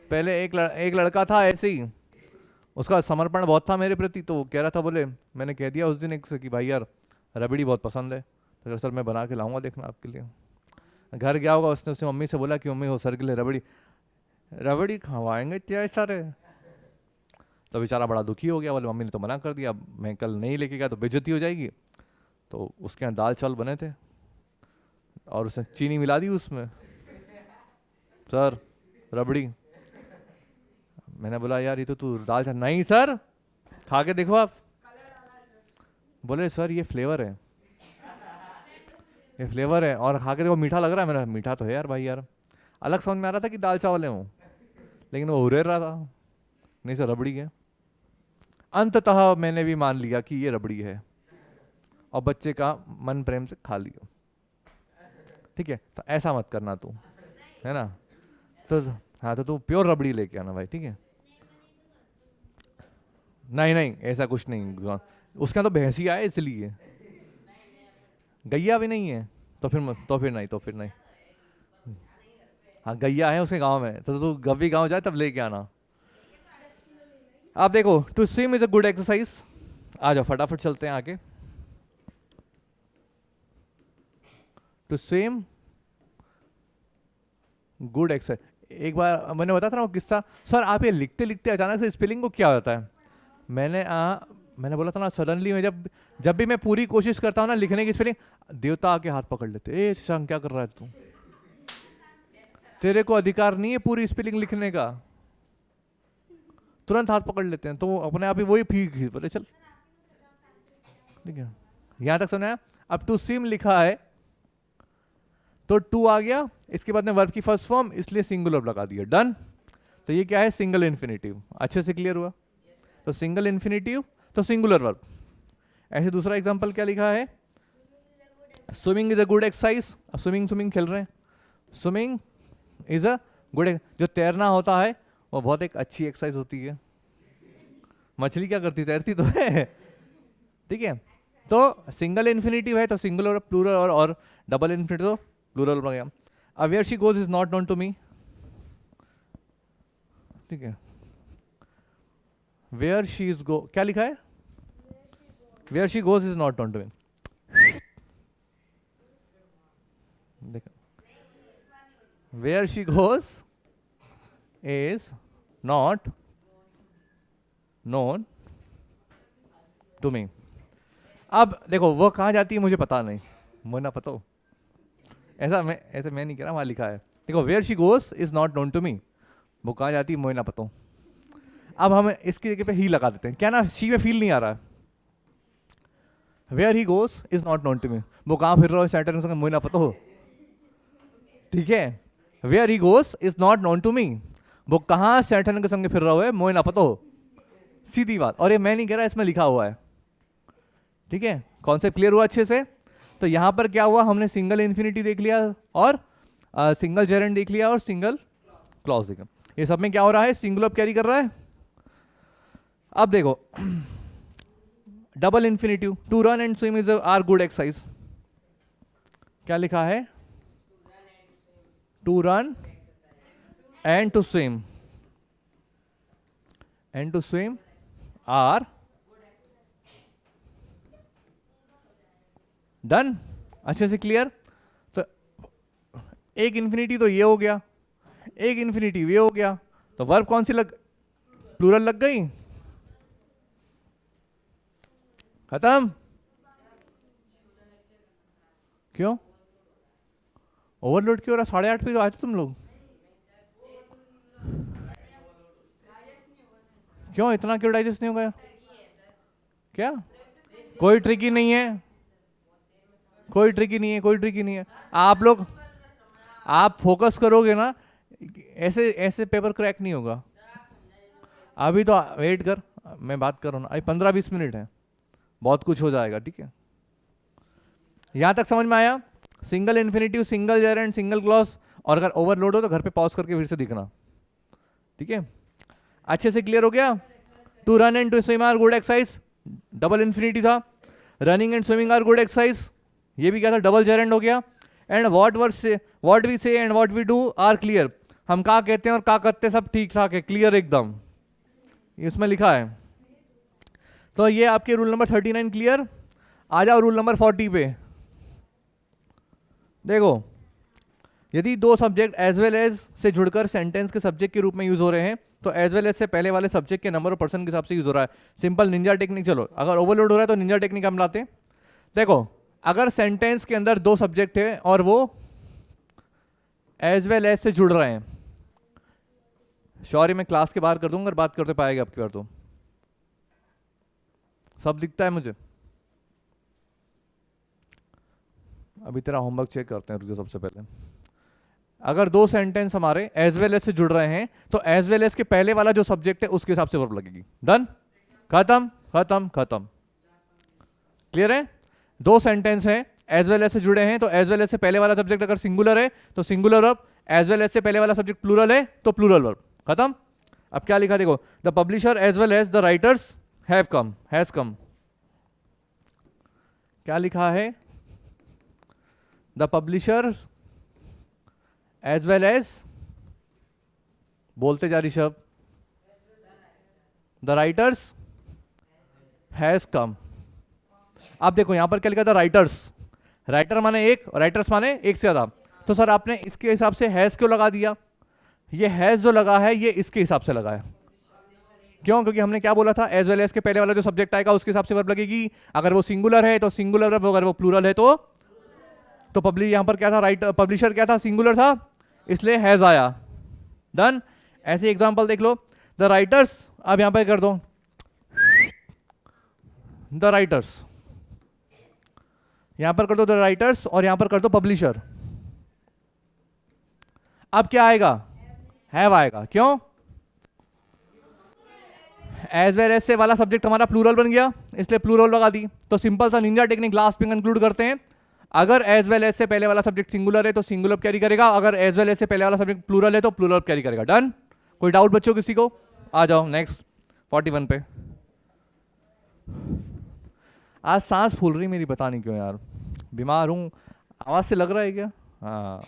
पहले एक लड़का था ऐसे ही, उसका समर्पण बहुत था मेरे प्रति, तो वो कह रहा था, बोले मैंने कह दिया उस दिन एक से कि भाई यार रबड़ी बहुत पसंद है, तो सर मैं बना के लाऊंगा देखना आपके लिए। घर गया होगा, उसने उससे मम्मी से बोला कि मम्मी वो सर के लिए रबड़ी रबड़ी खवाएंगे क्या सारे। तो बेचारा बड़ा दुखी हो गया, बोले मम्मी ने तो मना कर दिया, मैं कल नहीं लेके गया तो बेइज्जती हो जाएगी। तो उसके यहाँ दाल चावल बने थे और उसने चीनी मिला दी उसमें, सर रबड़ी। मैंने बोला यार ये तो तू दाल चावल, नहीं सर खा के देखो आप। बोले सर ये फ्लेवर है, ये फ्लेवर है, और खा के देखो मीठा लग रहा है। मेरा मीठा तो है यार भाई यार। अलग समझ में आ रहा था कि दाल चावल है वो, लेकिन वो हुरेर रहा था, नहीं सर रबड़ी है। अंततः मैंने भी मान लिया कि ये रबड़ी है और बच्चे का मन प्रेम से खा लिया, ठीक है। तो ऐसा मत करना तू, है ना? तो हाँ, तो तू प्योर रबड़ी लेके आना भाई, ठीक है। नहीं नहीं ऐसा कुछ नहीं, उसका तो भैंसिया है इसलिए, गैया भी नहीं है। तो फिर नहीं। हाँ गैया है उसके गांव में, तो तू गब्बी गांव जाए तब लेके आना। आप देखो, to swim is a good exercise. आ जाओ फटाफट चलते हैं आगे। To swim good exercise. एक बार मैंने बताया था ना वो किस्सा, सर आप ये लिखते लिखते अचानक से स्पेलिंग को क्या होता है। मैंने बोला था ना, सडनली मैं जब भी मैं पूरी कोशिश करता हूँ ना लिखने की स्पेलिंग, देवता आके हाथ पकड़ लेते, ए शशांक क्या कर रहा है तू, तेरे को अधिकार नहीं है पूरी स्पेलिंग लिखने का। तुरंत हाथ पकड़ लेते हैं, तो वो अपने आप ही वही फीक बोले चल, ठीक है। यहां तक सुना है? अब टू स्विम लिखा है तो टू आ गया, इसके बाद में वर्ब की फर्स्ट फॉर्म, इसलिए सिंगुलर लगा दिया। डन। तो ये क्या है? Single infinitive. अच्छे से क्लियर हुआ? तो सिंगल इन्फिनिटिव तो सिंगुलर वर्ब। ऐसे दूसरा एग्जांपल क्या लिखा है? Swimming is a good exercise. Swimming खेल रहे हैं, स्विमिंग इज अ गुड, जो तैरना होता है वो बहुत एक अच्छी एक्सरसाइज होती है। मछली क्या करती, तैरती तो है, ठीक है। तो सिंगल इन्फिनिटिव है तो सिंगुलर प्लूरल, और डबल इन्फिनिटिव तो प्लूरल बन गया। अब where she goes is not known to me, ठीक है। वेयर शी इज गो, क्या लिखा है? Where she goes is not known to me. देखो, where she goes is not known to me. अब देखो वो कहाँ जाती है मुझे पता नहीं, मुझे ना पता हो, ऐसा मैं नहीं कह रहा, वहाँ लिखा है। देखो where she goes is not known to me, वो कहाँ जाती है मुझे ना पता हो। अब हम इसकी जगह पे ही लगा देते हैं, क्या ना शी में फील नहीं आ रहा है। Where he goes is not known to me, वो कहाँ फिर रहा है सैटर्न संग मुझे ना पता हो, ठीक है। Where he goes is not known to me, वो कहाँ सैटर्न के संग फिर रहा है मुझे ना पता हो, सीधी बात। और ये मैं नहीं कह रहा, इसमें लिखा हुआ है, ठीक है। कॉन्सेप्ट क्लियर हुआ अच्छे से। तो यहां पर क्या हुआ, हमने सिंगल इन्फिनिटी देख लिया और सिंगल जेरेंट देख लिया और सिंगल क्लॉज देखा। ये सब में क्या हो रहा है, सिंगुलर कैरी कर रहा है। अब देखो double infinitive, to run and swim is are good exercise. क्या लिखा है, to run and to swim, and to swim are done. अच्छे से क्लियर। तो एक इन्फिनिटी तो ये हो गया, एक इन्फिनिटी ये हो गया, तो वर्ब कौन सी प्लूरल लग गई, खत्म। क्यों ओवरलोड क्यों हो रहा, 8:30 पे तो आए थे तुम लोग, क्यों इतना क्यों डाइजेस्ट नहीं हो गया, क्या कोई ट्रिकी नहीं है, कोई ट्रिकी नहीं है, कोई ट्रिकी नहीं है। आप लोग आप फोकस करोगे ना, ऐसे ऐसे पेपर क्रैक नहीं होगा। अभी तो वेट कर, मैं बात कर रहा हूँ ना, अभी 15-20 मिनट है, बहुत कुछ हो जाएगा, ठीक है। यहां तक समझ में आया, single infinitive, single Geraint, single clause, और अगर ओवरलोड हो तो घर पे पॉज करके फिर से दिखना, ठीक है। अच्छे से क्लियर हो गया। To run and to swim are good exercise, double infinity था। Running and swimming are good exercise, ये भी क्या था, डबल जेरेंट हो गया। And what we say and what we do are clear, हम क्या कहते हैं और क्या करते हैं सब ठीक ठाक है, क्लियर एकदम, इसमें लिखा है। तो ये आपके रूल नंबर 39 क्लियर। आ जाओ रूल नंबर 40 पे। देखो यदि दो सब्जेक्ट एज वेल एज से जुड़कर सेंटेंस के सब्जेक्ट के रूप में यूज हो रहे हैं तो एज वेल एज से पहले वाले सब्जेक्ट के नंबर और पर्सन के हिसाब से यूज हो रहा है। Simple Ninja technique. चलो अगर ओवरलोड हो रहा है तो निंजा टेक्निक हम लाते हैं। देखो अगर सेंटेंस के अंदर दो सब्जेक्ट है और वो एज वेल एज से जुड़ रहे हैं, सॉरी मैं क्लास के बाहर कर दूंगा अगर बात करते पाएगा आपकी बार, तो सब दिखता है मुझे। अभी तेरा होमवर्क चेक करते हैं, रुको सबसे पहले। अगर दो सेंटेंस हमारे एज वेल एज से जुड़ रहे हैं तो एज वेल एज के पहले वाला जो सब्जेक्ट है उसके हिसाब से वर्ब लगेगी। डन, खत्म खत्म खत्म। क्लियर है? दो सेंटेंस है एज वेल एज से जुड़े हैं तो एज वेल एज से पहले वाला सब्जेक्ट अगर सिंगुलर है तो singular verb, as well as से पहले वाला सब्जेक्ट प्लूरल है तो प्लूरल वर्ब। खत्म। अब क्या लिखा देखो, the publisher as well as the writers have come, has come. क्या लिखा है? The publisher as well as, बोलते जा Rishabh, the writers has come. अब देखो यहां पर क्या लिखा था, राइटर्स, राइटर माने एक और राइटर्स माने एक से ज्यादा। तो सर आपने इसके हिसाब से हैज क्यों लगा दिया? ये हैज जो लगा है ये इसके हिसाब से लगा है। क्यों? क्योंकि हमने क्या बोला था, एज वेल एज के पहले वाला जो सब्जेक्ट आएगा उसके हिसाब से वर्ब लगेगी। अगर वो सिंगुलर है तो सिंगुलर वर्ब, अगर वो प्लूरल है तो पब्लिश, यहां पर क्या था, राइट पब्लिशर क्या था, सिंगुलर था, इसलिए हैज आया। डन। ऐसे एग्जांपल देख लो, द राइटर्स, अब यहां पर कर दो द राइटर्स, यहां पर कर दो द राइटर्स और यहां पर कर दो पब्लिशर। अब क्या आएगा? हैव आएगा। क्यों? एज वेल एज से वाला सब्जेक्ट हमारा प्लूरल बन गया इसलिए प्लूरल लगा दी। तो सिंपल सा निंजा टेक्निक लास्ट में कंक्लूड करते हैं। अगर एज वेल एज से पहले वाला सब्जेक्ट सिंगुलर है तो सिंगुलर कैरी करेगा, अगर एज वेल एज से पहले वाला सब्जेक्ट प्लूरल है तो प्लूरल कैरी करेगा। डन। कोई डाउट बच्चों किसी को? आ जाओ नेक्स्ट 41 पे। आज सांस फूल रही मेरी, पता नहीं क्यों यार, बीमार हूं, आवाज से लग रहा है क्या? हाँ,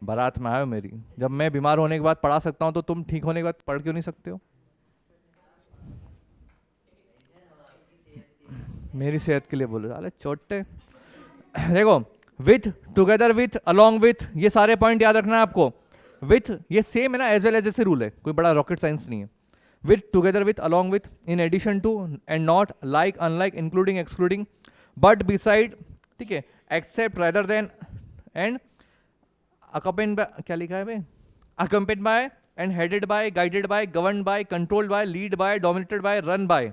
बारात में आयो मेरी। जब मैं बीमार होने के बाद पढ़ा सकता हूं तो तुम ठीक होने के बाद पढ़ क्यों नहीं सकते हो? मेरी सेहत के लिए बोलो, अरे छोटे। देखो with, together with, along with, ये सारे पॉइंट याद रखना है आपको। विथ ये सेम है ना, एज वेल एज जैसे रूल है, कोई बड़ा रॉकेट साइंस नहीं है। with, together with, along with, in addition to, and not, like, unlike, including, excluding, but beside, ठीक है, except, rather than, and accompanied by, क्या लिखा है भाई, accompanied by, and headed by, guided by, governed by, controlled by, lead by, dominated by, run by,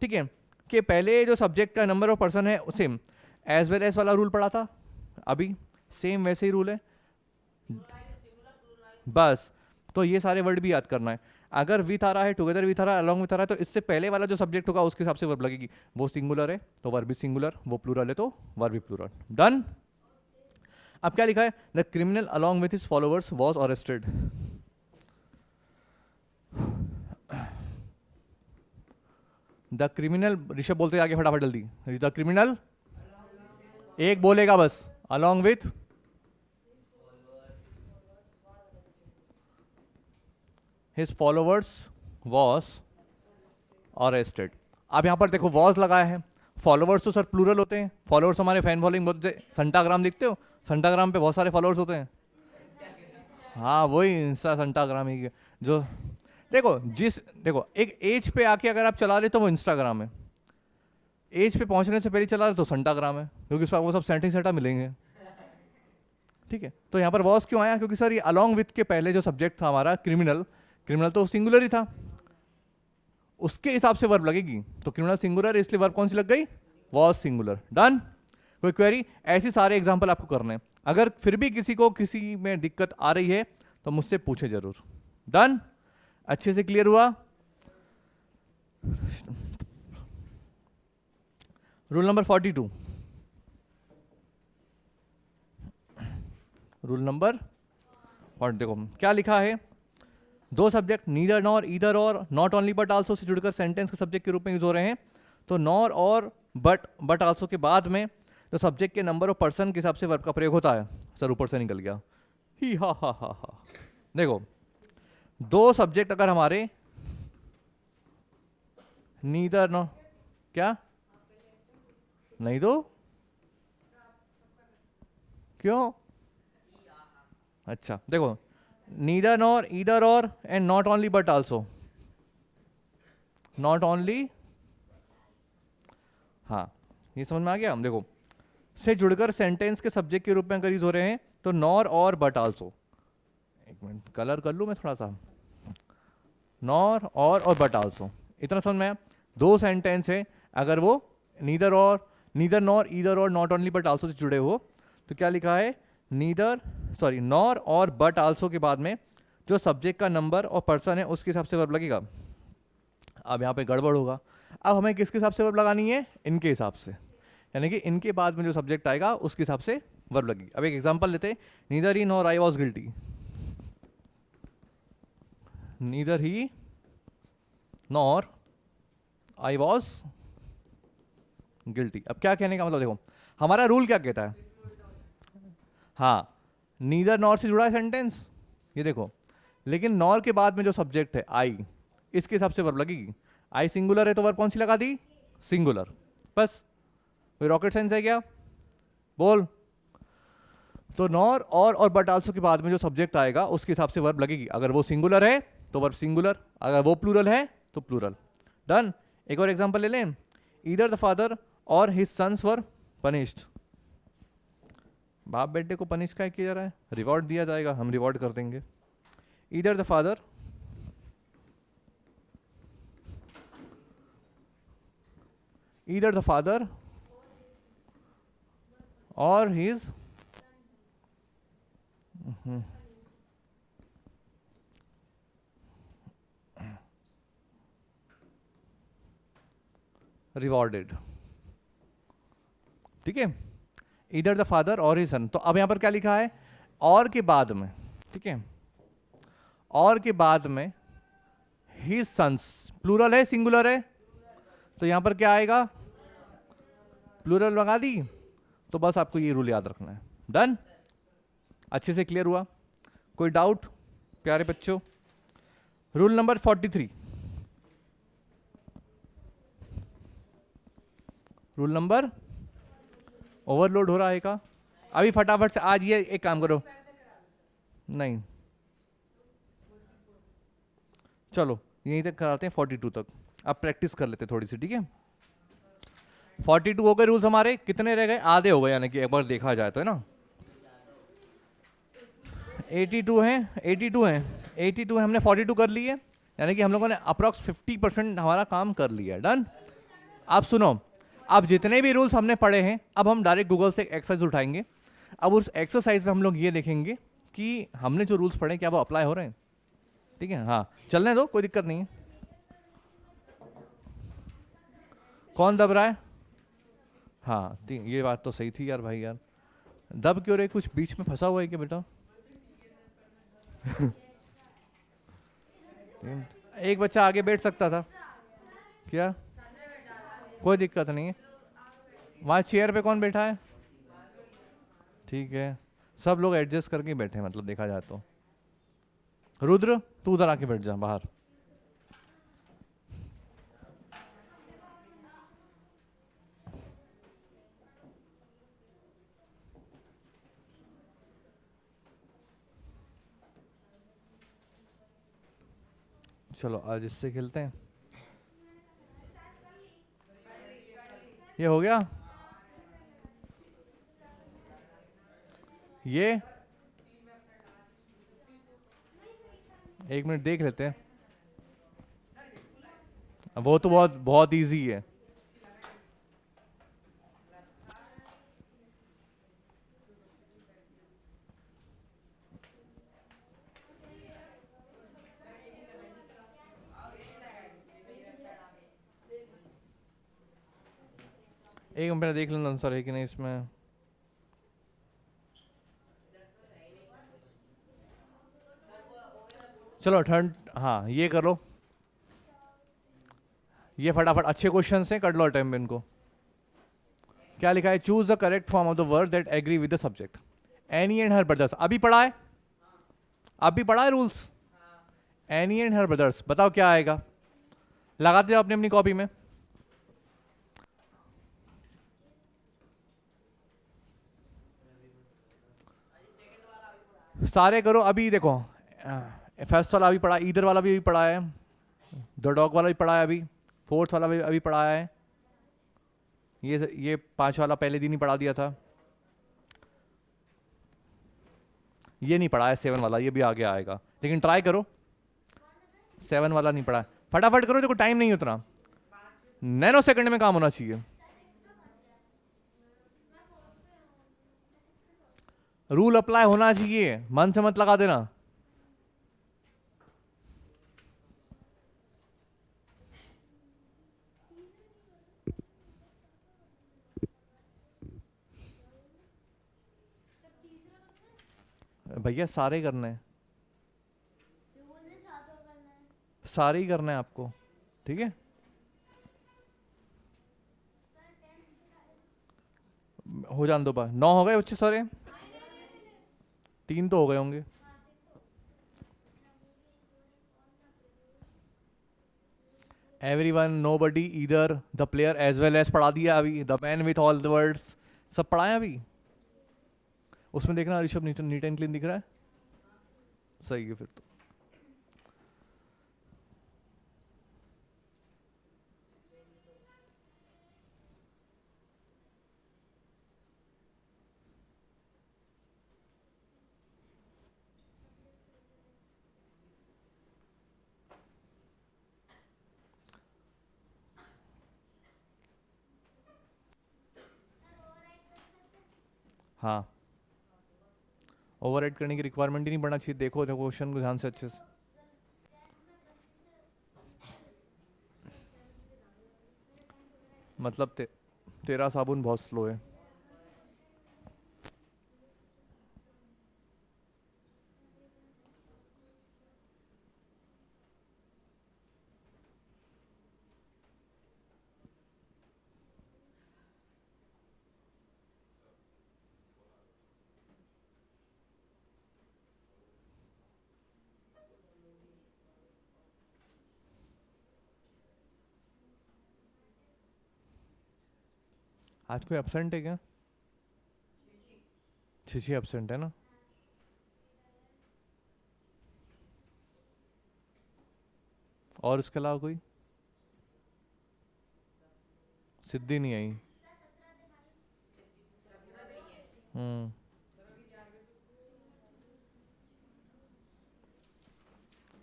ठीक है, कि पहले जो सब्जेक्ट का नंबर ऑफ पर्सन है सेम, एज वेल एज वाला रूल पढ़ा था, अभी सेम वैसे ही रूल है बस। तो ये सारे वर्ड भी याद करना है। अगर विथ आ रहा है, टुगेदर विथ आ रहा है, अलॉन्ग विथ आ रहा है, तो इससे पहले वाला जो सब्जेक्ट होगा उसके हिसाब से वर्ब लगेगी। वो सिंगुलर है तो वर्ब भी सिंगुलर, वो प्लूरल है तो वर्ब भी प्लूरल। डन। अब क्या लिखा है, the criminal along with his followers was arrested. The criminal, Rishabh बोलते आगे फटाफट जल्दी, द क्रिमिनल, एक बोलेगा बस, along with his followers was arrested. अब यहां पर देखो वॉज लगाया है, फॉलोअर्स तो सर प्लूरल होते हैं, फॉलोअर्स हमारे फैन फॉलोइंग बोलते, संटाग्राम लिखते हो, संटाग्राम पे बहुत सारे फॉलोअर्स होते हैं, हाँ वही इंस्टा संटाग्राम ही जो, देखो देखो एक एज पे आके अगर आप चला रहे तो वो इंस्टाग्राम है, एज पे पहुंचने से पहले चला रहे तो संटाग्राम है, क्योंकि उस पर वो सब सेटा मिलेंगे, ठीक है। तो यहाँ पर वॉज क्यों आया, क्योंकि सर ये अलॉन्ग विथ के पहले जो सब्जेक्ट था हमारा क्रिमिनल, क्रिमिनल तो सिंगुलर ही था, उसके हिसाब से वर्ब लगेगी, तो क्रिमिनल सिंगुलर इसलिए वर्ब कौन सी लग गई, वॉज सिंगुलर। डन। कोई क्वेरी, ऐसे सारे एग्जांपल आपको करने हैं, अगर फिर भी किसी को किसी में दिक्कत आ रही है तो मुझसे पूछे जरूर। डन, अच्छे से क्लियर हुआ। रूल नंबर 42, रूल नंबर, और देखो क्या लिखा है, दो सब्जेक्ट नीदर नॉर, ईदर और, not only but also say जुड़कर सेंटेंस के सब्जेक्ट के रूप में यूज हो रहे हैं। तो नॉर और बट आल्सो के बाद में जो सब्जेक्ट के नंबर ऑफ पर्सन के हिसाब से वर्ब का प्रयोग होता है। सर ऊपर से निकल गया, ही हा हा हा हा। देखो दो सब्जेक्ट अगर हमारे नीदर नॉर, क्या नहीं दो, क्यों, अच्छा देखो नीदर नॉर, ईदर और, and not only but also, not only, हाँ ये समझ में आ गया। हम देखो से जुड़कर सेंटेंस के सब्जेक्ट के रूप में अगर यूज हो रहे हैं तो नॉर और बट आल्सो, एक मिनट कलर कर लूँ मैं थोड़ा सा, नॉर और बट आल्सो, इतना समझ में आया। दो सेंटेंस है, अगर वो नीदर और, नीदर नॉर, ईदर और, not only but also say जुड़े हो तो क्या लिखा है, नीदर सॉरी नॉर और बट आल्सो के बाद में जो सब्जेक्ट का नंबर और पर्सन है उसके हिसाब से वर्ब लगेगा। अब यहाँ पे गड़बड़ होगा, अब हमें किसके हिसाब से वर्ब लगानी है, इनके हिसाब से, यानी कि इनके बाद में जो सब्जेक्ट आएगा उसके हिसाब से वर्ब लगेगी। अब एक एग्जांपल लेते, neither he nor I was guilty, neither he nor I was guilty. अब क्या कहने का मतलब, देखो हमारा रूल क्या कहता है, हाँ नीदर नॉर से जुड़ा है सेंटेंस, ये देखो, लेकिन नॉर के बाद में जो सब्जेक्ट है आई, इसके हिसाब से वर्ब लगेगी। आई सिंगुलर है तो वर्ब कौन सी लगा दी, सिंगुलर, बस। कोई रॉकेट साइंस है क्या, बोल। तो नॉर और बट आल्सो के बाद में जो सब्जेक्ट आएगा उसके हिसाब से वर्ब लगेगी। अगर वो सिंगुलर है तो वर्ब सिंगुलर, अगर वो प्लूरल है तो प्लूरल। डन। एक और एग्जांपल ले लें, ईदर द फादर और हिज सन्स वर पनिश्ड, बाप बेटे को पनिश क्या किया जा रहा है, रिवॉर्ड दिया जाएगा, हम रिवॉर्ड कर देंगे। ईदर द फादर और हिज रिवॉर्डेड, ठीक है, इधर द फादर और ही सन। तो अब यहां पर क्या लिखा है, और के बाद में, ठीक है, और के बाद में हिज सन्स, प्लूरल है सिंगुलर है, तो यहां पर क्या आएगा, प्लूरल लगा दी। तो बस आपको ये रूल याद रखना है। डन, अच्छे से क्लियर हुआ, कोई डाउट प्यारे बच्चों। Rule number 43, rule number, overload हो रहा है का, अभी फटाफट से आज ये एक काम करो, नहीं चलो यहीं तक कराते हैं 42 तक। अब प्रैक्टिस कर लेते थोड़ी सी, ठीक है। 42 हो गए रूल्स हमारे, कितने रह गए? आधे हो गए, यानी कि एक बार देखा जाए तो, है ना। 82 हैं, 82 हैं, 82 है, हमने 42 कर लिए, यानी कि हम लोगों ने अप्रॉक्स 50% हमारा काम कर लिया। डन। अब सुनो, अब जितने भी रूल्स हमने पढ़े हैं, अब हम डायरेक्ट गूगल से एक्सरसाइज उठाएंगे। अब उस एक्सरसाइज में हम लोग ये देखेंगे कि हमने जो रूल्स पढ़े क्या वो अप्लाई हो रहे हैं, ठीक है। हाँ, चलने दो, कोई दिक्कत नहीं है। कौन दब रहा है? हाँ, ये बात तो सही थी यार भाई यार। दब क्यों रहे? कुछ बीच में फंसा हुआ है क्या बेटा? एक बच्चा आगे बैठ सकता था क्या? कोई दिक्कत नहीं है। वहाँ चेयर पे कौन बैठा है? ठीक है, सब लोग एडजस्ट करके बैठे हैं, मतलब देखा जाए तो। रुद्र, तू उधर आके बैठ जा बाहर। चलो आज इससे खेलते हैं। ये हो गया। ये 1 मिनट देख लेते हैं। वो तो बहुत बहुत इजी है। एक मिनट देख लेना आंसर है कि नहीं इसमें। चलो ठंड, हाँ ये कर लो। ये फटाफट अच्छे क्वेश्चन हैं, कर लो टाइम में इनको। क्या लिखा है? Choose the correct form of the word that agree with the subject. Annie and her brothers अभी पढ़ा है, अभी पढ़ा है rules. Annie and her brothers, बताओ क्या आएगा? लगाते जाओ अपनी अपनी कॉपी में। सारे करो अभी। देखो, फर्स्ट वाला अभी पढ़ा, इधर वाला भी अभी पढ़ा है, द डॉग वाला भी पढ़ा है, अभी फोर्थ वाला भी अभी पढ़ा है, ये 5 वाला पहले दिन ही पढ़ा दिया था। ये नहीं पढ़ा है 7 वाला, ये भी आगे आएगा, लेकिन ट्राई करो। 7 वाला नहीं पढ़ा है, फटाफट करो, देखो टाइम नहीं उतना, नैनो सेकंड में काम होना चाहिए। रूल अप्लाई होना चाहिए, मन से मत लगा देना। भैया सारे करने हैं, सारे ही करना है आपको, ठीक है। हो जान दो, 9 हो गए बच्चे सारे, 3 तो हो गए होंगे। Everyone, nobody, either, the player as well as पढ़ा दिया अभी, the man with all the words सब पढ़ाया अभी। उसमें देखना ऋषभ नीट एंड क्लीन दिख रहा है, सही है फिर तो। हाँ, ओवर करने की रिक्वायरमेंट ही नहीं पड़ना चाहिए। देखो देखो क्वेश्चन को ध्यान से अच्छे से। मतलब तेरा साबुन बहुत स्लो है। आज कोई एबसेंट है क्या? 6 एबसेंट है ना। और इसके अलावा कोई? सिद्धि नहीं आई।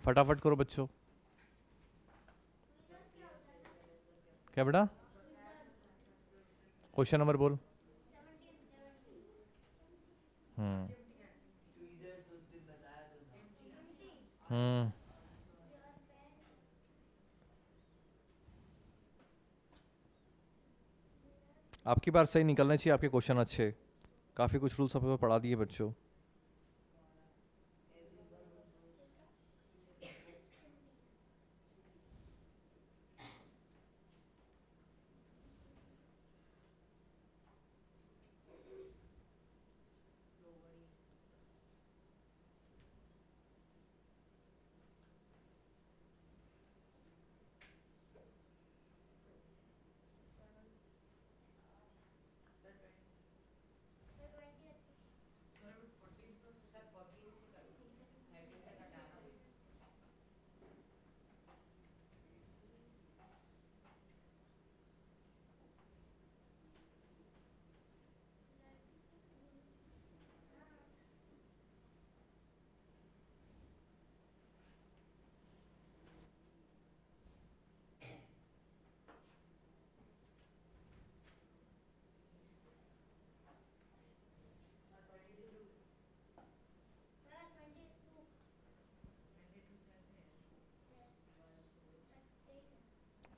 फटाफट करो बच्चों। क्या बेटा? क्वेश्चन नंबर बोल। हम्म हम्म आपकी बार सही निकलना चाहिए, आपके क्वेश्चन अच्छे। काफ़ी कुछ रूल्स आप पढ़ा दिए बच्चों।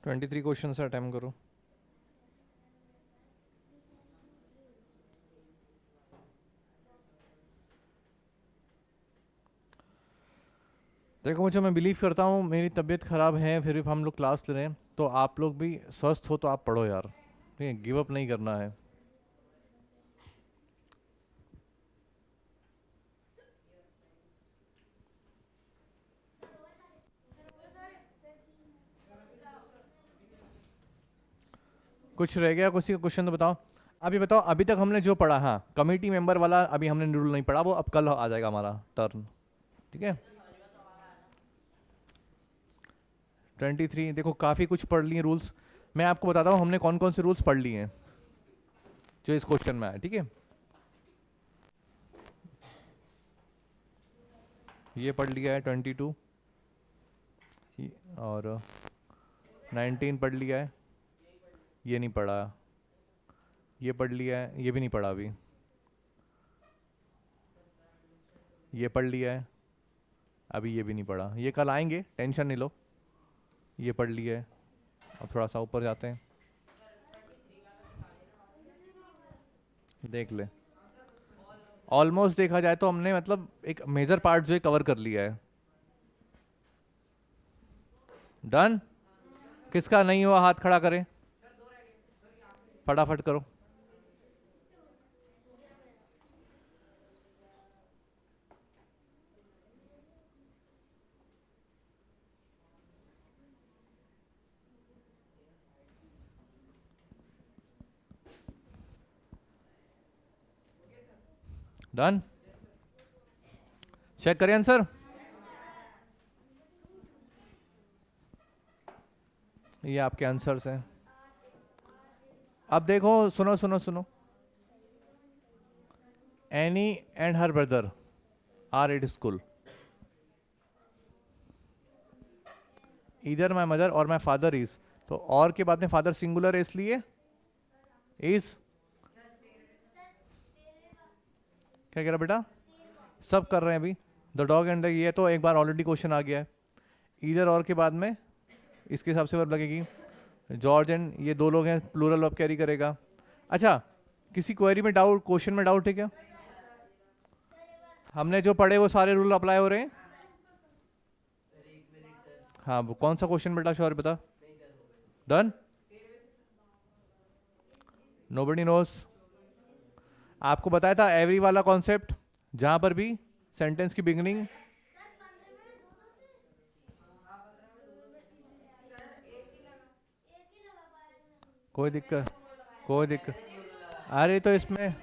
ट्वेंटी थ्री क्वेश्चन से अटेम्प्ट करो। देखो मुझे, मैं बिलीव करता हूँ मेरी तबीयत ख़राब है फिर भी हम लोग क्लास ले रहे हैं, तो आप लोग भी स्वस्थ हो तो आप पढ़ो यार, ठीक है? गिव अप नहीं करना है। कुछ रह गया किसी का क्वेश्चन तो बताओ। अभी बताओ, अभी तक हमने जो पढ़ा, हाँ कमेटी मेंबर वाला अभी हमने रूल नहीं पढ़ा, वो अब कल आ जाएगा हमारा टर्न, ठीक है? 23 देखो काफ़ी कुछ पढ़ लिए रूल्स। मैं आपको बताता हूँ हमने कौन कौन से रूल्स पढ़ लिए हैं जो इस क्वेश्चन में आए, ठीक है? ये पढ़ लिया है 22, और 19 पढ़ लिया है, ये नहीं पढ़ा। ये पढ़ लिया है, ये भी नहीं पढ़ा अभी। ये पढ़ लिया है, अभी ये भी नहीं पढ़ा। ये कल आएंगे, टेंशन नहीं लो। ये पढ़ लिया है। अब थोड़ा सा ऊपर जाते हैं, देख ले। ऑलमोस्ट देखा जाए तो हमने मतलब एक मेजर पार्ट जो है कवर कर लिया है। डन? किसका नहीं हुआ हाथ खड़ा करे, फटाफट करो। डन? चेक करें आंसर। ये आपके आंसर्स हैं। अब देखो, सुनो सुनो सुनो। Annie and her brother are at school. इधर माई मदर और माई फादर इज, तो और के बाद में फादर सिंगुलर है इसलिए इज। क्या कह रहा बेटा? सब कर रहे हैं अभी। द डॉग एंड द, ये तो एक बार ऑलरेडी क्वेश्चन आ गया है। इधर और के बाद में इसके हिसाब से वर्ब लगेगी। जॉर्ज एंड, ये दो लोग हैं, प्लूरल वर्ब कैरी करेगा। अच्छा, किसी क्वेरी में डाउट, क्वेश्चन में डाउट है क्या? हमने जो पढ़े वो सारे रूल अप्लाई हो रहे हैं? हाँ, वो कौन सा क्वेश्चन बेटा, श्योर बता। डन? Nobody nose. आपको बताया था एवरी वाला कॉन्सेप्ट, जहां पर भी सेंटेंस की बिगनिंग। कोई दिक्कत, कोई दिक्कत। अरे तो इसमें,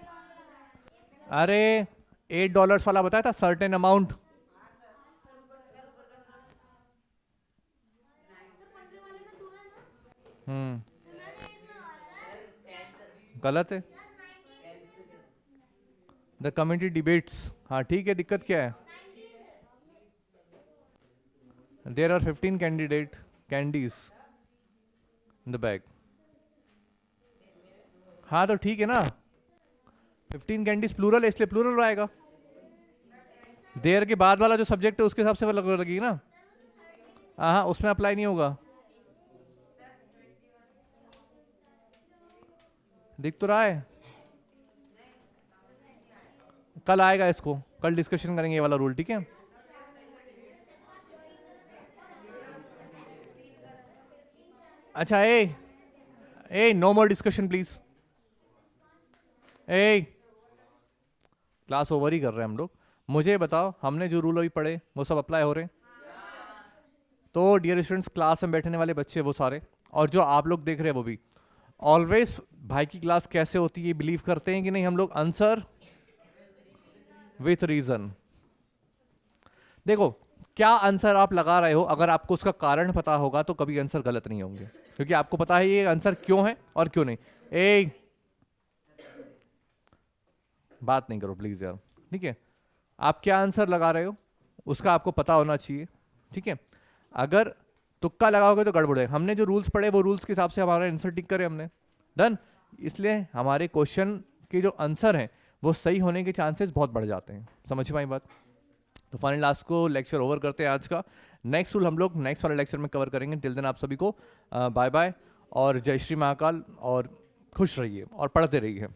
अरे $8 वाला बताया था, सर्टेन अमाउंट। गलत है। द कम्युनिटी डिबेट्स, हाँ ठीक है, दिक्कत क्या है? There are 15 candidate candies in the bag. हाँ तो ठीक है ना, 15 कैंडीज प्लूरल है, इसलिए प्लूरल आएगा। देर के बाद वाला जो सब्जेक्ट है उसके हिसाब से वो लगेगी ना। हाँ उसमें अप्लाई नहीं होगा। दिख तो रहा है, कल आएगा, इसको कल डिस्कशन करेंगे ये वाला रूल, ठीक है। अच्छा ए नो मोर डिस्कशन प्लीज। ए क्लास ओवर ही कर रहे हैं हम लोग। मुझे बताओ, हमने जो रूल अभी पढ़े वो सब अप्लाई हो रहे हैं? तो डियर स्टूडेंट्स, क्लास में बैठने वाले बच्चे वो सारे, और जो आप लोग देख रहे हैं वो भी, ऑलवेज भाई की क्लास कैसे होती है बिलीव करते हैं कि नहीं हम लोग? Answer with reason. देखो, क्या आंसर आप लगा रहे हो, अगर आपको उसका कारण पता होगा तो कभी आंसर गलत नहीं होंगे, क्योंकि आपको पता है ये आंसर क्यों है और क्यों नहीं। बात नहीं करो प्लीज यार, ठीक है। आप क्या आंसर लगा रहे हो उसका आपको पता होना चाहिए, ठीक है। अगर तुक्का लगाओगे तो गड़बड़ है। हमने जो रूल्स पढ़े वो रूल्स के हिसाब से हमारा आंसर टिक करे हमने, डन। इसलिए हमारे क्वेश्चन के जो आंसर हैं वो सही होने के चांसेस बहुत बढ़ जाते हैं। समझ पाई बात? तो फाइनल लास्ट को लेक्चर ओवर करते हैं आज का। नेक्स्ट रूल हम लोग नेक्स्ट वाले लेक्चर में कवर करेंगे। टिल देन आप सभी को बाय बाय और जय श्री महाकाल, और खुश रहिए और पढ़ते रहिए।